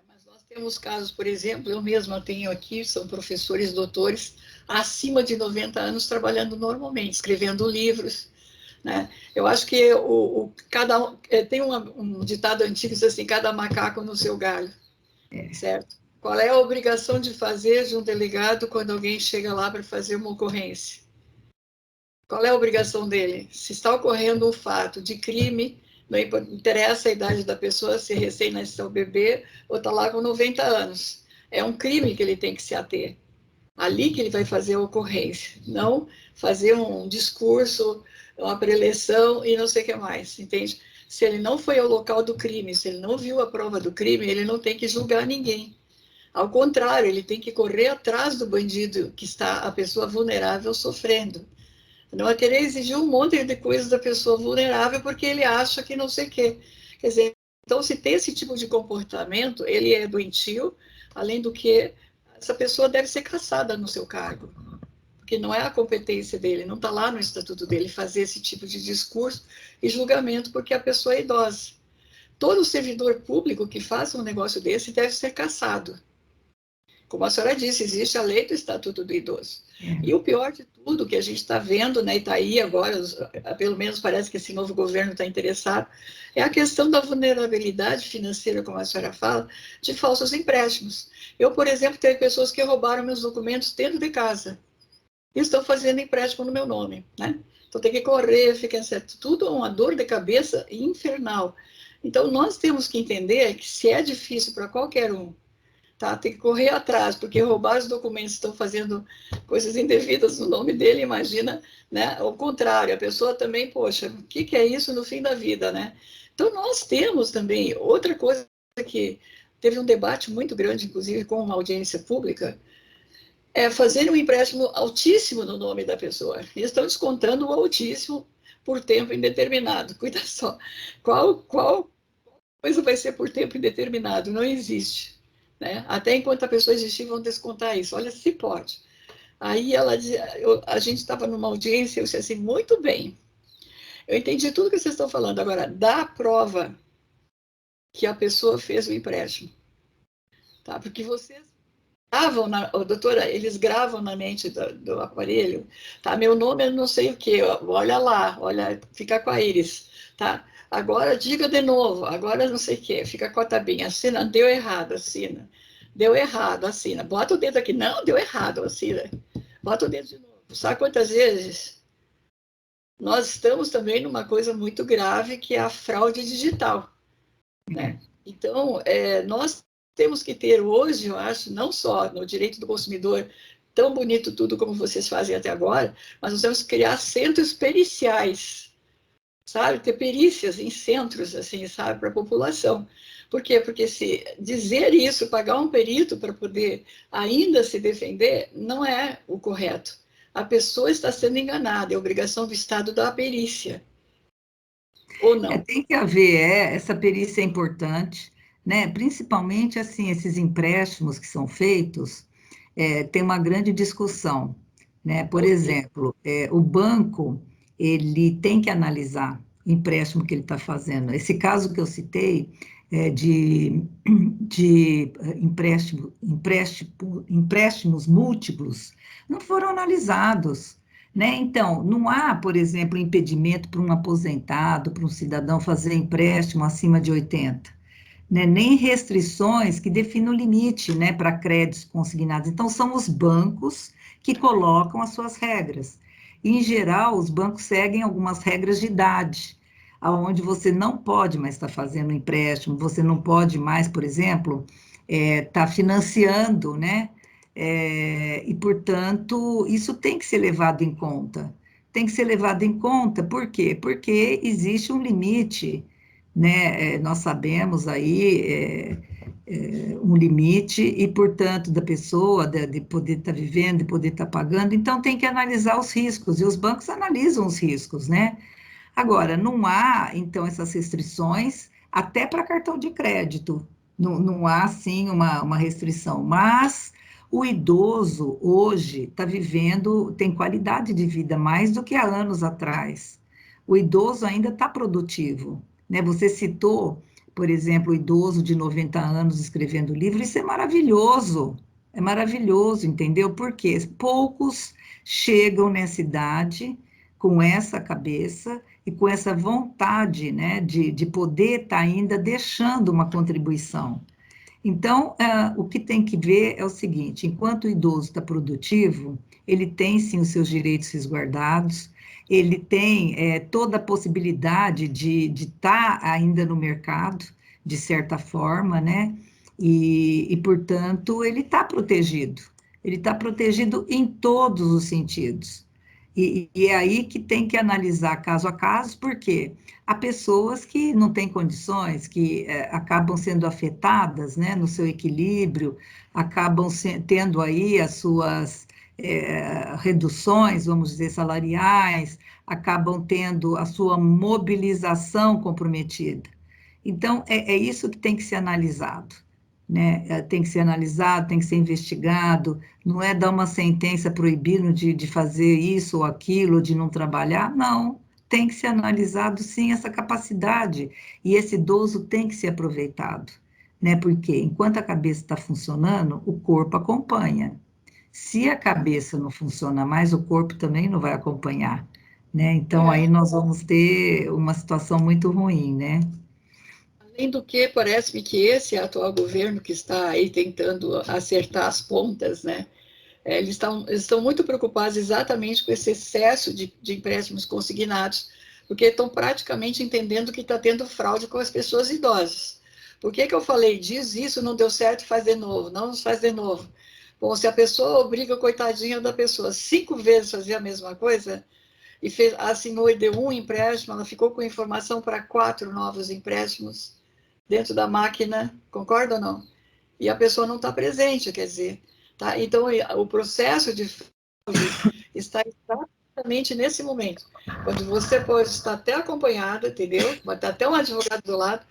Mas nós temos casos, por exemplo, eu mesma tenho aqui, são professores, doutores, acima de 90 anos, trabalhando normalmente, escrevendo livros, né? Eu acho que tem um ditado antigo que diz assim, cada macaco no seu galho, certo? Qual é a obrigação de fazer de um delegado quando alguém chega lá para fazer uma ocorrência? Qual é a obrigação dele? Se está ocorrendo um fato de crime, não interessa a idade da pessoa, se recém-nasceu bebê ou está lá com 90 anos. É um crime que ele tem que se ater. Ali que ele vai fazer a ocorrência, não fazer um discurso, uma preleção e não sei o que mais, entende? Se ele não foi ao local do crime, se ele não viu a prova do crime, ele não tem que julgar ninguém. Ao contrário, ele tem que correr atrás do bandido que está a pessoa vulnerável sofrendo. Não é querer exigir um monte de coisas da pessoa vulnerável porque ele acha que não sei o quê. Quer dizer, então, se tem esse tipo de comportamento, ele é doentio, além do que essa pessoa deve ser cassada no seu cargo, porque não é a competência dele, não está lá no estatuto dele fazer esse tipo de discurso e julgamento porque a pessoa é idosa. Todo servidor público que faça um negócio desse deve ser cassado. Como a senhora disse, existe a lei do Estatuto do Idoso. E o pior de tudo que a gente está vendo, né, e está aí agora, pelo menos parece que esse novo governo está interessado, é a questão da vulnerabilidade financeira, como a senhora fala, de falsos empréstimos. Eu, por exemplo, tenho pessoas que roubaram meus documentos dentro de casa e estão fazendo empréstimo no meu nome, né? Então tem que correr, fica certo. Tudo é uma dor de cabeça infernal. Então nós temos que entender que se é difícil para qualquer um, tá? Tem que correr atrás, porque roubar os documentos, estão fazendo coisas indevidas no nome dele, imagina, né? Ao contrário, a pessoa também, poxa, o que é isso no fim da vida, né? Então, nós temos também outra coisa que teve um debate muito grande, inclusive com uma audiência pública, é fazer um empréstimo altíssimo no nome da pessoa. E estão descontando o altíssimo por tempo indeterminado. Cuida só, qual coisa vai ser por tempo indeterminado? Não existe. Né? Até enquanto a pessoa existir, vão descontar isso. Olha, se pode. Aí ela dizia, a gente estava numa audiência, eu disse assim, muito bem, eu entendi tudo que vocês estão falando, agora dá a prova que a pessoa fez o empréstimo. Tá? Porque vocês gravam, doutora, eles gravam na mente do aparelho, tá? Meu nome é não sei o quê, olha lá, olha, fica com a íris, tá? Agora diga de novo, agora não sei o quê, fica com a tabinha, assina, deu errado, assina. Deu errado, assina. Bota o dedo aqui, não, deu errado, assina. Bota o dedo de novo. Sabe quantas vezes? Nós estamos também numa coisa muito grave, que é a fraude digital, né? Então, nós temos que ter hoje, eu acho, não só no direito do consumidor, tão bonito tudo como vocês fazem até agora, mas nós temos que criar centros periciais, sabe? Ter perícias em centros, assim, sabe, para a população. Por quê? Porque se dizer isso, pagar um perito para poder ainda se defender, não é o correto. A pessoa está sendo enganada, é obrigação do Estado dar a perícia. Ou não?
Tem que haver, essa perícia é importante, né? Principalmente, assim, esses empréstimos que são feitos, tem uma grande discussão, né? Por exemplo, o banco, ele tem que analisar o empréstimo que ele está fazendo. Esse caso que eu citei, de empréstimos múltiplos, não foram analisados, né? Então, não há, por exemplo, impedimento para um aposentado, para um cidadão fazer empréstimo acima de 80, né? Nem restrições que definem o limite, né, para créditos consignados. Então, são os bancos que colocam as suas regras. E, em geral, os bancos seguem algumas regras de idade, aonde você não pode mais estar fazendo empréstimo, você não pode mais, por exemplo, estar financiando, né? E, portanto, isso tem que ser levado em conta. Tem que ser levado em conta, por quê? Porque existe um limite, né? Nós sabemos aí um limite, e, portanto, da pessoa, de poder estar vivendo, de poder estar pagando, então tem que analisar os riscos, e os bancos analisam os riscos, né? Agora, não há, então, essas restrições, até para cartão de crédito, não há, sim, uma restrição, mas o idoso hoje está vivendo, tem qualidade de vida mais do que há anos atrás. O idoso ainda está produtivo, né? Você citou, por exemplo, o idoso de 90 anos escrevendo livro, isso é maravilhoso, entendeu? Porque poucos chegam nessa idade com essa cabeça e com essa vontade, né, de poder estar ainda deixando uma contribuição. Então, o que tem que ver é o seguinte: enquanto o idoso está produtivo, ele tem sim os seus direitos resguardados, ele tem toda a possibilidade de estar ainda no mercado, de certa forma, né? Portanto, ele está protegido em todos os sentidos. E é aí que tem que analisar caso a caso, porque há pessoas que não têm condições, que acabam sendo afetadas, né, no seu equilíbrio, acabam tendo aí as suas reduções, vamos dizer, salariais, acabam tendo a sua mobilização comprometida. Então, é isso que tem que ser analisado, né? Tem que ser analisado, tem que ser investigado, não é dar uma sentença proibindo de fazer isso ou aquilo, de não trabalhar, não. Tem que ser analisado, sim, essa capacidade, e esse idoso tem que ser aproveitado, né? Porque enquanto a cabeça está funcionando, o corpo acompanha. Se a cabeça não funciona mais, o corpo também não vai acompanhar, né? Então, aí
É.
nós vamos ter uma situação muito ruim, né?
Além do que, parece-me que esse atual governo que está aí tentando acertar as pontas, né? Eles estão muito preocupados exatamente com esse excesso de empréstimos consignados, porque estão praticamente entendendo que está tendo fraude com as pessoas idosas. Por que, que eu falei, diz isso, não deu certo, faz de novo, não faz de novo? Bom, se a pessoa obriga, coitadinha da pessoa, 5 vezes fazer a mesma coisa, e fez, assinou e deu um empréstimo, ela ficou com informação para 4 novos empréstimos dentro da máquina, concorda ou não? E a pessoa não está presente, quer dizer, tá? Então, o processo de fraude está exatamente nesse momento, quando você pode estar até acompanhada, entendeu? Vai ter até um advogado do lado,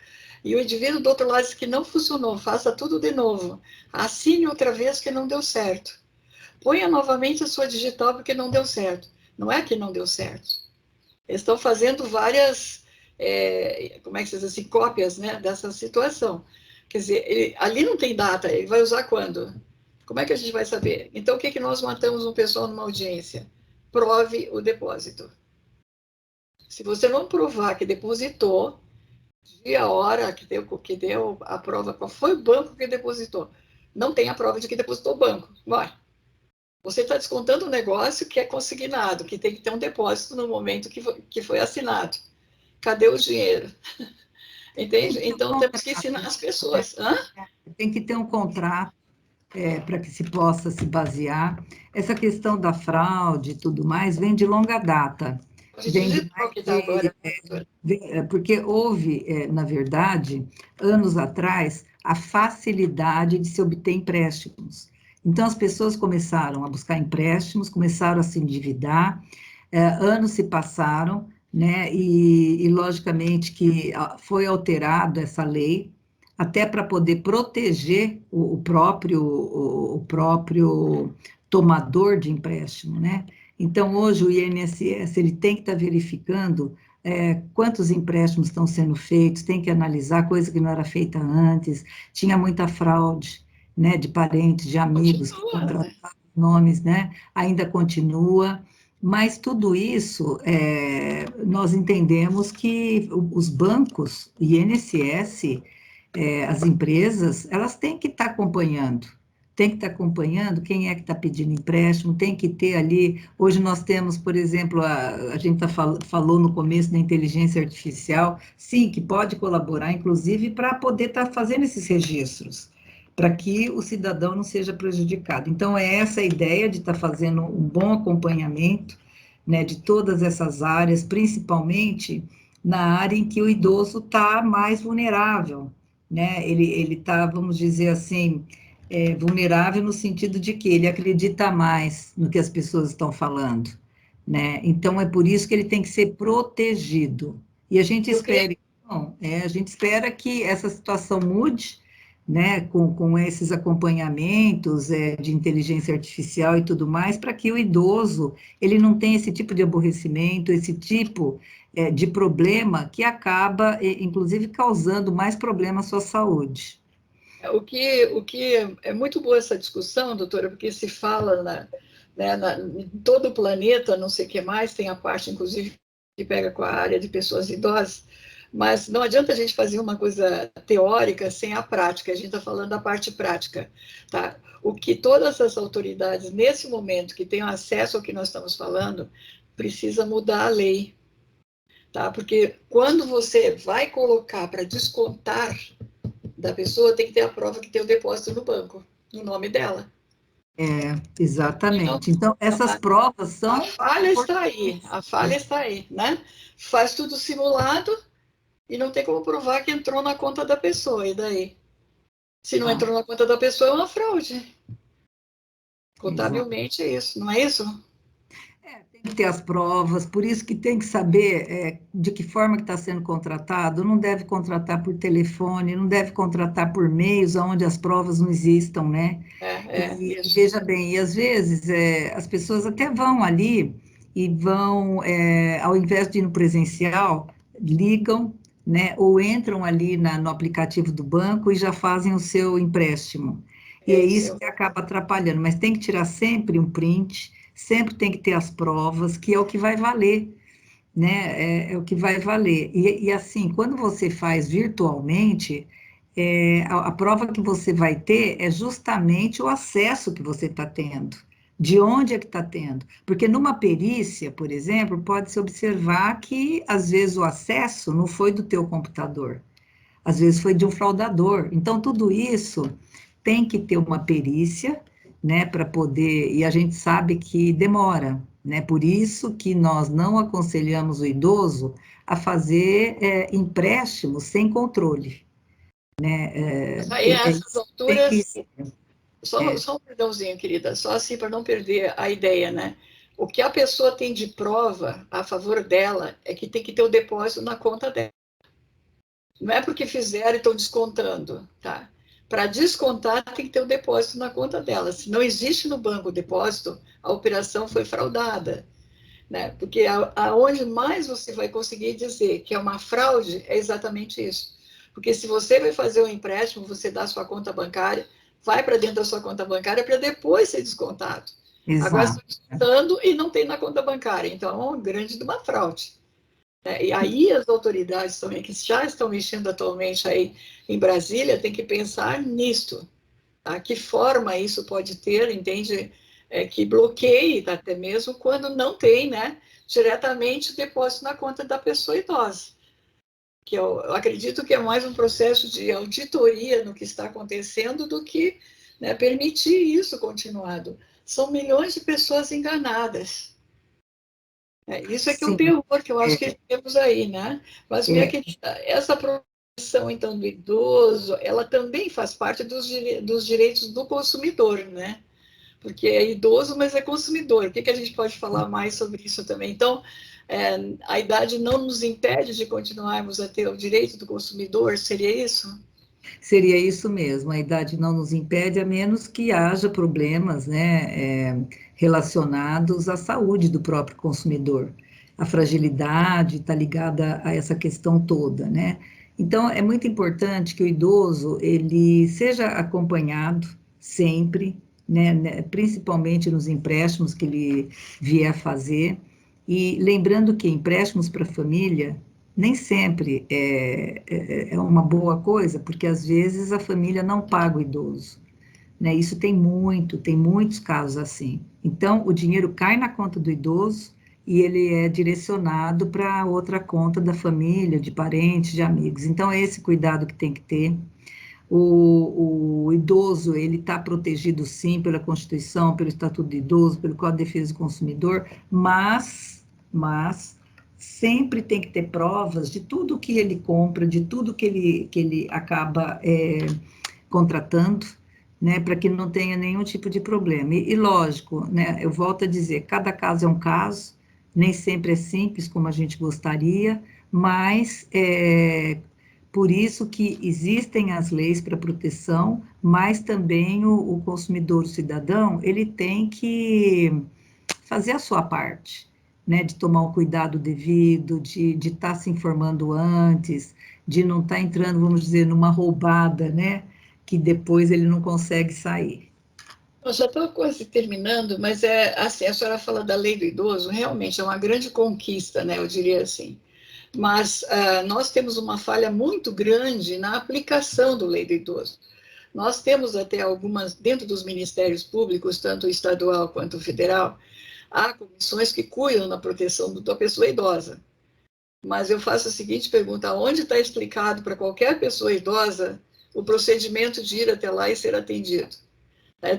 e o indivíduo do outro lado diz que não funcionou, faça tudo de novo, assine outra vez que não deu certo, ponha novamente a sua digital porque não deu certo. Não é que não deu certo. Eles estão fazendo várias, como é que se diz assim, cópias, né, dessa situação. Quer dizer, ali não tem data, ele vai usar quando? Como é que a gente vai saber? Então, o que, que nós matamos um pessoal numa audiência? Prove o depósito. Se você não provar que depositou, dia, a hora que deu a prova, qual foi o banco que depositou? Não tem a prova de que depositou o banco. Vai. Você está descontando um negócio que é consignado, que tem que ter um depósito no momento que foi assinado. Cadê o dinheiro?
Tem
Entende?
que ter um
Então, temos que
contrato,
ensinar as
né?
pessoas. Hã?
Tem que ter um contrato para que se possa se basear. Essa questão da fraude e tudo mais vem de longa data,
De
vem de
digital
mais
que está
de,
agora, né, doutora?
porque houve, na verdade, anos atrás, a facilidade de se obter empréstimos. Então, as pessoas começaram a buscar empréstimos, começaram a se endividar, anos se passaram, né, e logicamente que foi alterada essa lei, até para poder proteger o próprio tomador de empréstimo, né? Então, hoje o INSS ele tem que estar verificando quantos empréstimos estão sendo feitos, tem que analisar coisa que não era feita antes, tinha muita fraude, né, de parentes, de amigos que
Continua, né?
contratavam nomes, né, ainda continua, mas tudo isso, nós entendemos que os bancos, INSS, as empresas, elas têm que estar acompanhando, tem que estar acompanhando quem é que está pedindo empréstimo, tem que ter ali. Hoje nós temos, por exemplo, a gente falou no começo da inteligência artificial, sim, que pode colaborar, inclusive, para poder estar fazendo esses registros, para que o cidadão não seja prejudicado. Então, é essa a ideia de estar fazendo um bom acompanhamento, né, de todas essas áreas, principalmente na área em que o idoso está mais vulnerável, né? Ele está, vamos dizer assim, vulnerável no sentido de que ele acredita mais no que as pessoas estão falando, né? Então é por isso que ele tem que ser protegido. E a gente
Eu queria
espera, então, a gente espera que essa situação mude, né? Com esses acompanhamentos de inteligência artificial e tudo mais, para que o idoso ele não tenha esse tipo de aborrecimento, esse tipo de problema que acaba, inclusive, causando mais problemas à sua saúde.
o que é muito boa essa discussão, doutora, porque se fala né, em todo o planeta, não sei o que mais, tem a parte, inclusive, que pega com a área de pessoas idosas, mas não adianta a gente fazer uma coisa teórica sem a prática, a gente está falando da parte prática, tá? O que todas as autoridades, nesse momento, que tenham acesso ao que nós estamos falando, precisa mudar a lei, tá? Porque quando você vai colocar para descontar da pessoa, tem que ter a prova que tem o depósito no banco, no nome dela. Então,
Exatamente. Então, essas
a,
provas
a
são
falha está aí,
importantes.
a falha está aí, né? Faz tudo simulado e não tem como provar que entrou na conta da pessoa, e daí? Se não
Tá?
entrou na conta da pessoa, é uma fraude.
Exato.
Contabilmente é isso, não é isso?
Tem que ter as provas, por isso que tem que saber de que forma que está sendo contratado, não deve contratar por telefone, não deve contratar por meios onde as provas não existam, né? E
Isso.
veja bem, e às vezes as pessoas até vão ali e vão, ao invés de ir no presencial, ligam, né, ou entram ali no aplicativo do banco e já fazem o seu empréstimo. E é isso
Isso.
que acaba atrapalhando, mas tem que tirar sempre um print, sempre tem que ter as provas, que é o que vai valer, né? É o que vai valer. E assim, quando você faz virtualmente, a prova que você vai ter é justamente o acesso que você está tendo. De onde é que está tendo? Porque numa perícia, por exemplo, pode-se observar que, às vezes, o acesso não foi do teu computador, às vezes foi de um fraudador. Então, tudo isso tem que ter uma perícia, né, para poder, e a gente sabe que demora, né, por isso que nós não aconselhamos o idoso a fazer empréstimos sem controle, né,
Mas aí, a essas
isso tem que,
alturas, só um perdãozinho, querida, só assim para não perder a ideia, né? O que a pessoa tem de prova a favor dela é que tem que ter o depósito na conta dela. Não é porque fizeram e estão descontando, tá? Para descontar, tem que ter o depósito na conta dela. Se não existe no banco o depósito, a operação foi fraudada, né? Porque aonde mais você vai conseguir dizer que é uma fraude é exatamente isso. Porque se você vai fazer um empréstimo, você dá sua conta bancária, vai para dentro da sua conta bancária para depois ser descontado. Agora
exato,
estão descontando e não tem na conta bancária. Então, é uma grande de uma fraude. E aí as autoridades também que já estão mexendo atualmente aí em Brasília têm que pensar nisto, tá? Que forma isso pode ter, entende? Que bloqueie até mesmo quando não tem, né, diretamente depósito na conta da pessoa idosa. Que eu acredito que é mais um processo de auditoria no que está acontecendo do que, né, permitir isso continuado. São milhões de pessoas enganadas. Isso é que é o
sim,
terror que eu acho que temos aí, né? Mas, minha
é,
querida, essa proteção, então, do idoso, ela também faz parte dos direitos do consumidor, né? Porque é idoso, mas é consumidor. O que, que a gente pode falar mais sobre isso também? Então, a idade não nos impede de continuarmos a ter o direito do consumidor, seria isso?
seria isso mesmo, a idade não nos impede, a menos que haja problemas, né, relacionados à saúde do próprio consumidor. A fragilidade está ligada a essa questão toda, né? Então, é muito importante que o idoso, ele seja acompanhado sempre, né, principalmente nos empréstimos que ele vier a fazer, e lembrando que empréstimos para a família nem sempre é uma boa coisa, porque às vezes a família não paga o idoso, né? Isso tem muitos casos assim. Então, o dinheiro cai na conta do idoso e ele é direcionado para outra conta da família, de parentes, de amigos. Então, é esse cuidado que tem que ter. O idoso, ele está protegido, sim, pela Constituição, pelo Estatuto do Idoso, pelo Código de Defesa do Consumidor, mas sempre tem que ter provas de tudo que ele compra, de tudo que ele acaba contratando, né, para que não tenha nenhum tipo de problema. E lógico, né, eu volto a dizer, cada caso é um caso, nem sempre é simples como a gente gostaria, mas por isso que existem as leis para proteção, mas também o consumidor, o cidadão, ele tem que fazer a sua parte, né, de tomar o cuidado devido, de estar se informando antes, de não estar entrando, vamos dizer, numa roubada, né, que depois ele não consegue sair.
Eu já estou quase terminando, mas assim, a senhora fala da lei do idoso, realmente é uma grande conquista, né? Eu diria assim. Mas nós temos uma falha muito grande na aplicação do lei do idoso. Nós temos até algumas, dentro dos ministérios públicos, tanto estadual quanto federal, há comissões que cuidam da proteção da pessoa idosa. Mas eu faço a seguinte pergunta: onde está explicado para qualquer pessoa idosa o procedimento de ir até lá e ser atendido?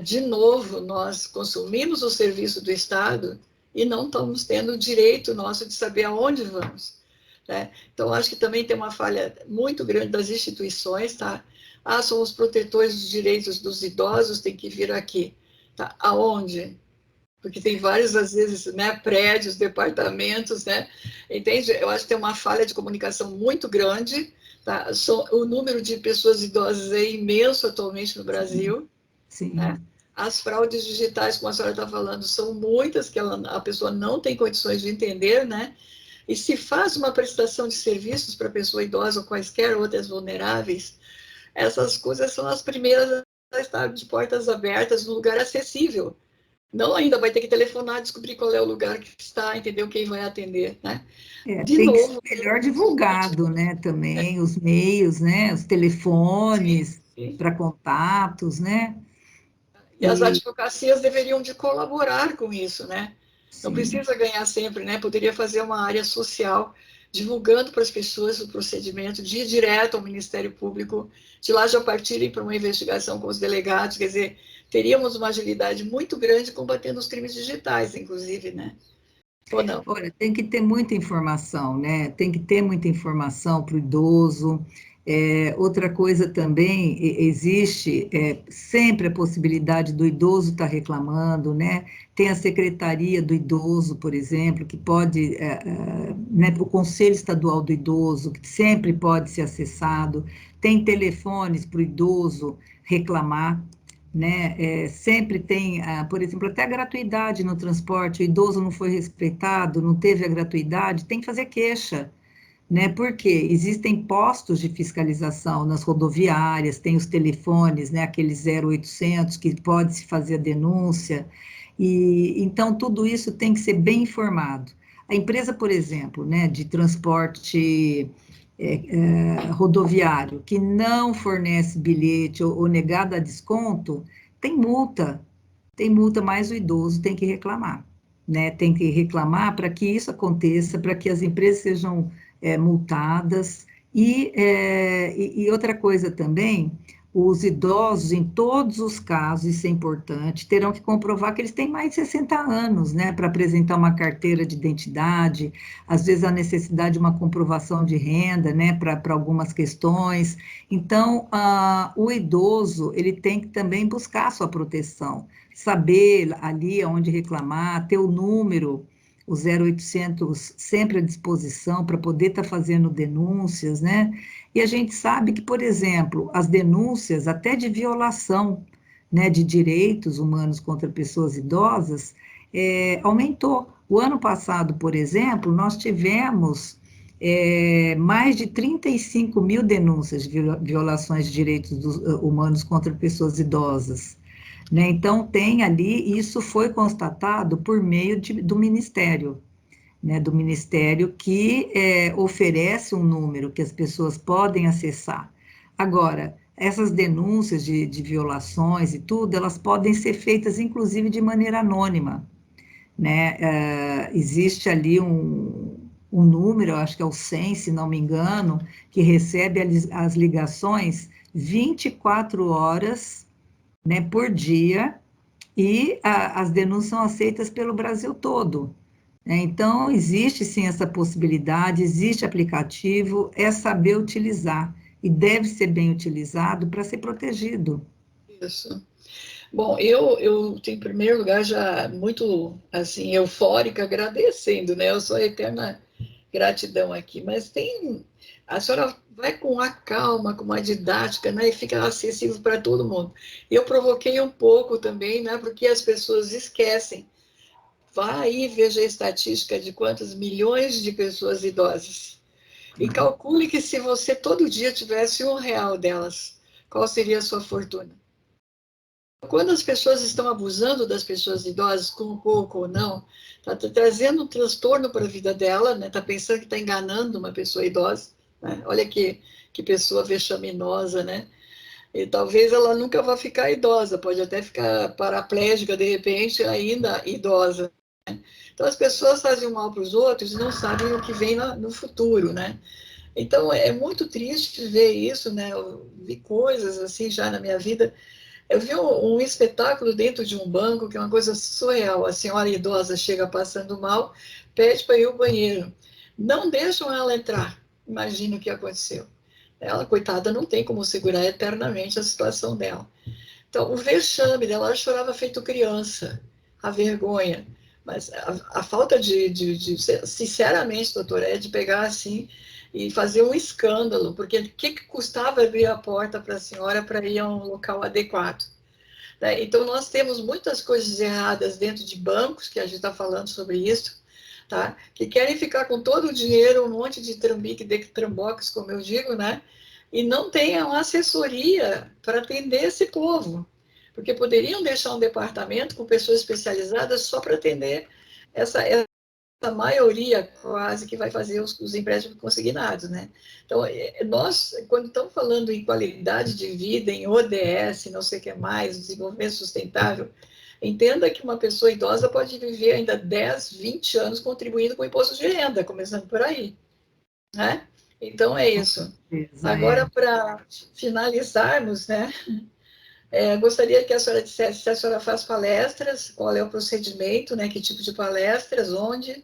De novo, nós consumimos o serviço do Estado e não estamos tendo o direito nosso de saber aonde vamos. Né? Então, acho que também tem uma falha muito grande das instituições, tá? Ah, somos protetores dos direitos dos idosos, tem que vir aqui. Tá? Aonde? porque tem vários, às vezes, né, prédios, departamentos, né? Entende? Eu acho que tem uma falha de comunicação muito grande, tá? O número de pessoas idosas é imenso atualmente no Brasil, né?
Sim.
As fraudes digitais, como a senhora está falando, são muitas que a pessoa não tem condições de entender, né? E se faz uma prestação de serviços para a pessoa idosa ou quaisquer outras vulneráveis, essas coisas são as primeiras a estar de portas abertas no lugar acessível. Não ainda vai ter que telefonar, descobrir qual é o lugar que está, entendeu? Quem vai atender, né? De
Tem que ser
novo,
melhor divulgado, né, também, os meios, né, os
sim,
telefones
sim.
para contatos, né,
E as
e
advocacias deveriam de colaborar com isso, né? Não
sim.
precisa ganhar sempre, né? Poderia fazer uma área social, divulgando para as pessoas o procedimento, de ir direto ao Ministério Público, de lá já partirem para uma investigação com os delegados, quer dizer, teríamos uma agilidade muito grande combatendo os crimes digitais, inclusive, né? Ou não?
Olha, tem que ter muita informação, né? Tem que ter muita informação para o idoso. Outra coisa também, existe sempre a possibilidade do idoso estar reclamando, né? Tem a Secretaria do Idoso, por exemplo, que pode, né, o Conselho Estadual do Idoso, que sempre pode ser acessado. Tem telefones para o idoso reclamar, né? Sempre tem, por exemplo, até a gratuidade no transporte, o idoso não foi respeitado, não teve a gratuidade, tem que fazer queixa, né? Porque existem postos de fiscalização nas rodoviárias, tem os telefones, né? Aqueles 0800 que pode se fazer a denúncia, e então tudo isso tem que ser bem informado. A empresa, por exemplo, né, de transporte rodoviário que não fornece bilhete ou negado a desconto, tem multa, mas o idoso tem que reclamar, né? Tem que reclamar para que isso aconteça, para que as empresas sejam multadas. E outra coisa também, os idosos, em todos os casos, isso é importante, terão que comprovar que eles têm mais de 60 anos, né, para apresentar uma carteira de identidade, às vezes a necessidade de uma comprovação de renda, né, para algumas questões. Então, o idoso, ele tem que também buscar a sua proteção, saber ali onde reclamar, ter o número, o 0800 sempre à disposição para poder estar fazendo denúncias, né? E a gente sabe que, por exemplo, as denúncias até de violação, né, de direitos humanos contra pessoas idosas, aumentou. O ano passado, por exemplo, nós tivemos mais de 35 mil denúncias de violações de direitos humanos contra pessoas idosas, né? Então, tem ali, isso foi constatado por meio do Ministério, né? Do Ministério que oferece um número que as pessoas podem acessar. Agora, essas denúncias de violações e tudo, elas podem ser feitas, inclusive, de maneira anônima, né? Existe ali um número, eu acho que é o 100, se não me engano, que recebe as ligações 24 horas, né, por dia, e as denúncias são aceitas pelo Brasil todo, né? Então, existe sim essa possibilidade, existe aplicativo, é saber utilizar, e deve ser bem utilizado para ser protegido.
Isso. Bom, eu, em primeiro lugar, já muito, assim, eufórica, agradecendo, né? Eu sou a eterna gratidão aqui, mas a senhora vai com a calma, com uma didática, né? E fica acessível para todo mundo. Eu provoquei um pouco também, né? Porque as pessoas esquecem. Vá aí e veja a estatística de quantos milhões de pessoas idosas. E calcule que se você todo dia tivesse R$ 1 delas, qual seria a sua fortuna? Quando as pessoas estão abusando das pessoas idosas, com pouco ou não, está trazendo um transtorno para a vida dela, né? Está pensando que está enganando uma pessoa idosa, né? Olha que pessoa vexaminosa, né? E talvez ela nunca vá ficar idosa, pode até ficar paraplégica de repente, ainda idosa. Então as pessoas fazem mal para os outros e não sabem o que vem no futuro, né? Então é muito triste ver isso, né? Eu vi coisas assim já na minha vida. Eu vi um espetáculo dentro de um banco, que é uma coisa surreal. A senhora idosa chega passando mal, pede para ir ao banheiro. Não deixam ela entrar. Imagina o que aconteceu. Ela, coitada, não tem como segurar eternamente a situação dela. Então, o vexame dela, ela chorava feito criança. a vergonha. Mas a falta sinceramente, doutora, é de pegar assim e fazer um escândalo, porque o que custava abrir a porta para a senhora para ir a um local adequado? Né? Então, nós temos muitas coisas erradas dentro de bancos, que a gente está falando sobre isso, tá? Que querem ficar com todo o dinheiro, um monte de trambique, de trambocas, como eu digo, né? E não tem uma assessoria para atender esse povo, porque poderiam deixar um departamento com pessoas especializadas só para atender essa maioria quase que vai fazer os empréstimos consignados, né? Então, nós, quando estamos falando em qualidade de vida, em ODS, não sei o que mais, desenvolvimento sustentável, entenda que uma pessoa idosa pode viver ainda 10, 20 anos contribuindo com o imposto de renda, começando por aí, né? Então, é isso. Agora, para finalizarmos, né? Gostaria que a senhora dissesse se a senhora faz palestras, qual é o procedimento, né? Que tipo de palestras, onde,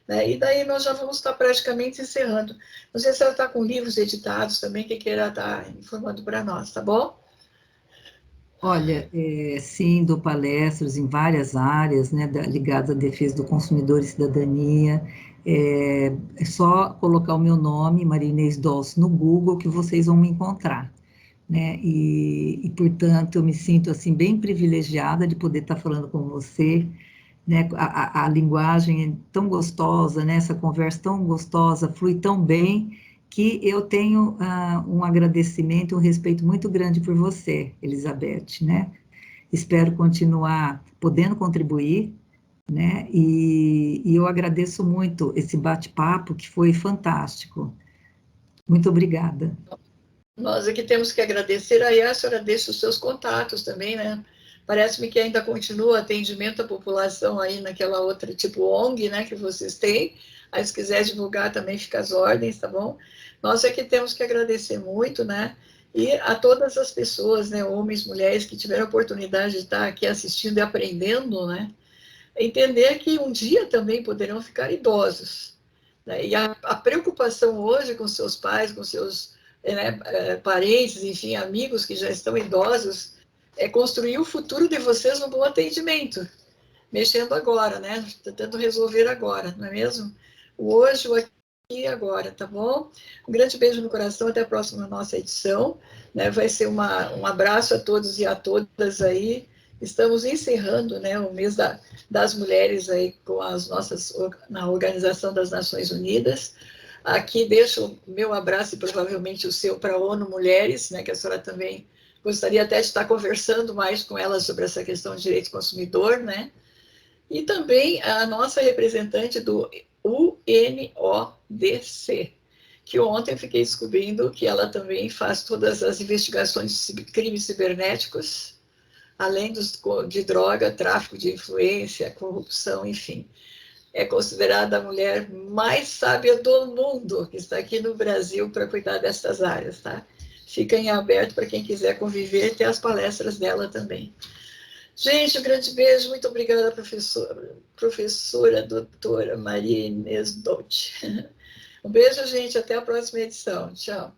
né? E daí nós já vamos estar praticamente encerrando. Não sei se ela está com livros editados também, que queira estar informando para nós, tá bom?
Olha, sim, dou palestras em várias áreas, né, ligadas à defesa do consumidor e cidadania. É só colocar o meu nome, Maria Inês Dolce, no Google, que vocês vão me encontrar, né? Portanto, eu me sinto assim bem privilegiada de poder estar falando com você, né? A linguagem é tão gostosa, né? Essa conversa tão gostosa, flui tão bem, que eu tenho um agradecimento, um respeito muito grande por você, Elizabeth, né? Espero continuar podendo contribuir, né? E eu agradeço muito esse bate-papo, que foi fantástico. Muito obrigada.
Nós aqui temos que agradecer. Aí a senhora deixa os seus contatos também, né? Parece-me que ainda continua atendimento à população aí naquela outra tipo ONG, né, que vocês têm. Aí se quiser divulgar também fica às ordens, tá bom? Nós aqui temos que agradecer muito, né? E a todas as pessoas, né, homens, mulheres que tiveram a oportunidade de estar aqui assistindo e aprendendo, né? Entender que um dia também poderão ficar idosos, né? E a preocupação hoje com seus pais, com seus, né, parentes, enfim, amigos que já estão idosos, é construir o futuro de vocês no bom atendimento, mexendo agora, né? Tentando resolver agora, não é mesmo? O hoje, o aqui e agora, tá bom? Um grande beijo no coração, até a próxima nossa edição, né? Vai ser um abraço a todos e a todas aí. Estamos encerrando, né, o mês das mulheres aí com as nossas, na Organização das Nações Unidas. Aqui deixo o meu abraço e provavelmente o seu para a ONU Mulheres, né, que a senhora também gostaria até de estar conversando mais com elas sobre essa questão de direito do consumidor, né? E também a nossa representante do UNODC, que ontem eu fiquei descobrindo que ela também faz todas as investigações de crimes cibernéticos, além de droga, tráfico de influência, corrupção, enfim. É considerada a mulher mais sábia do mundo, que está aqui no Brasil para cuidar dessas áreas, tá? Fica em aberto para quem quiser conviver e ter as palestras dela também. Gente, um grande beijo, muito obrigada, professora doutora Maria Inês Dolce. Um beijo, gente, até a próxima edição. Tchau.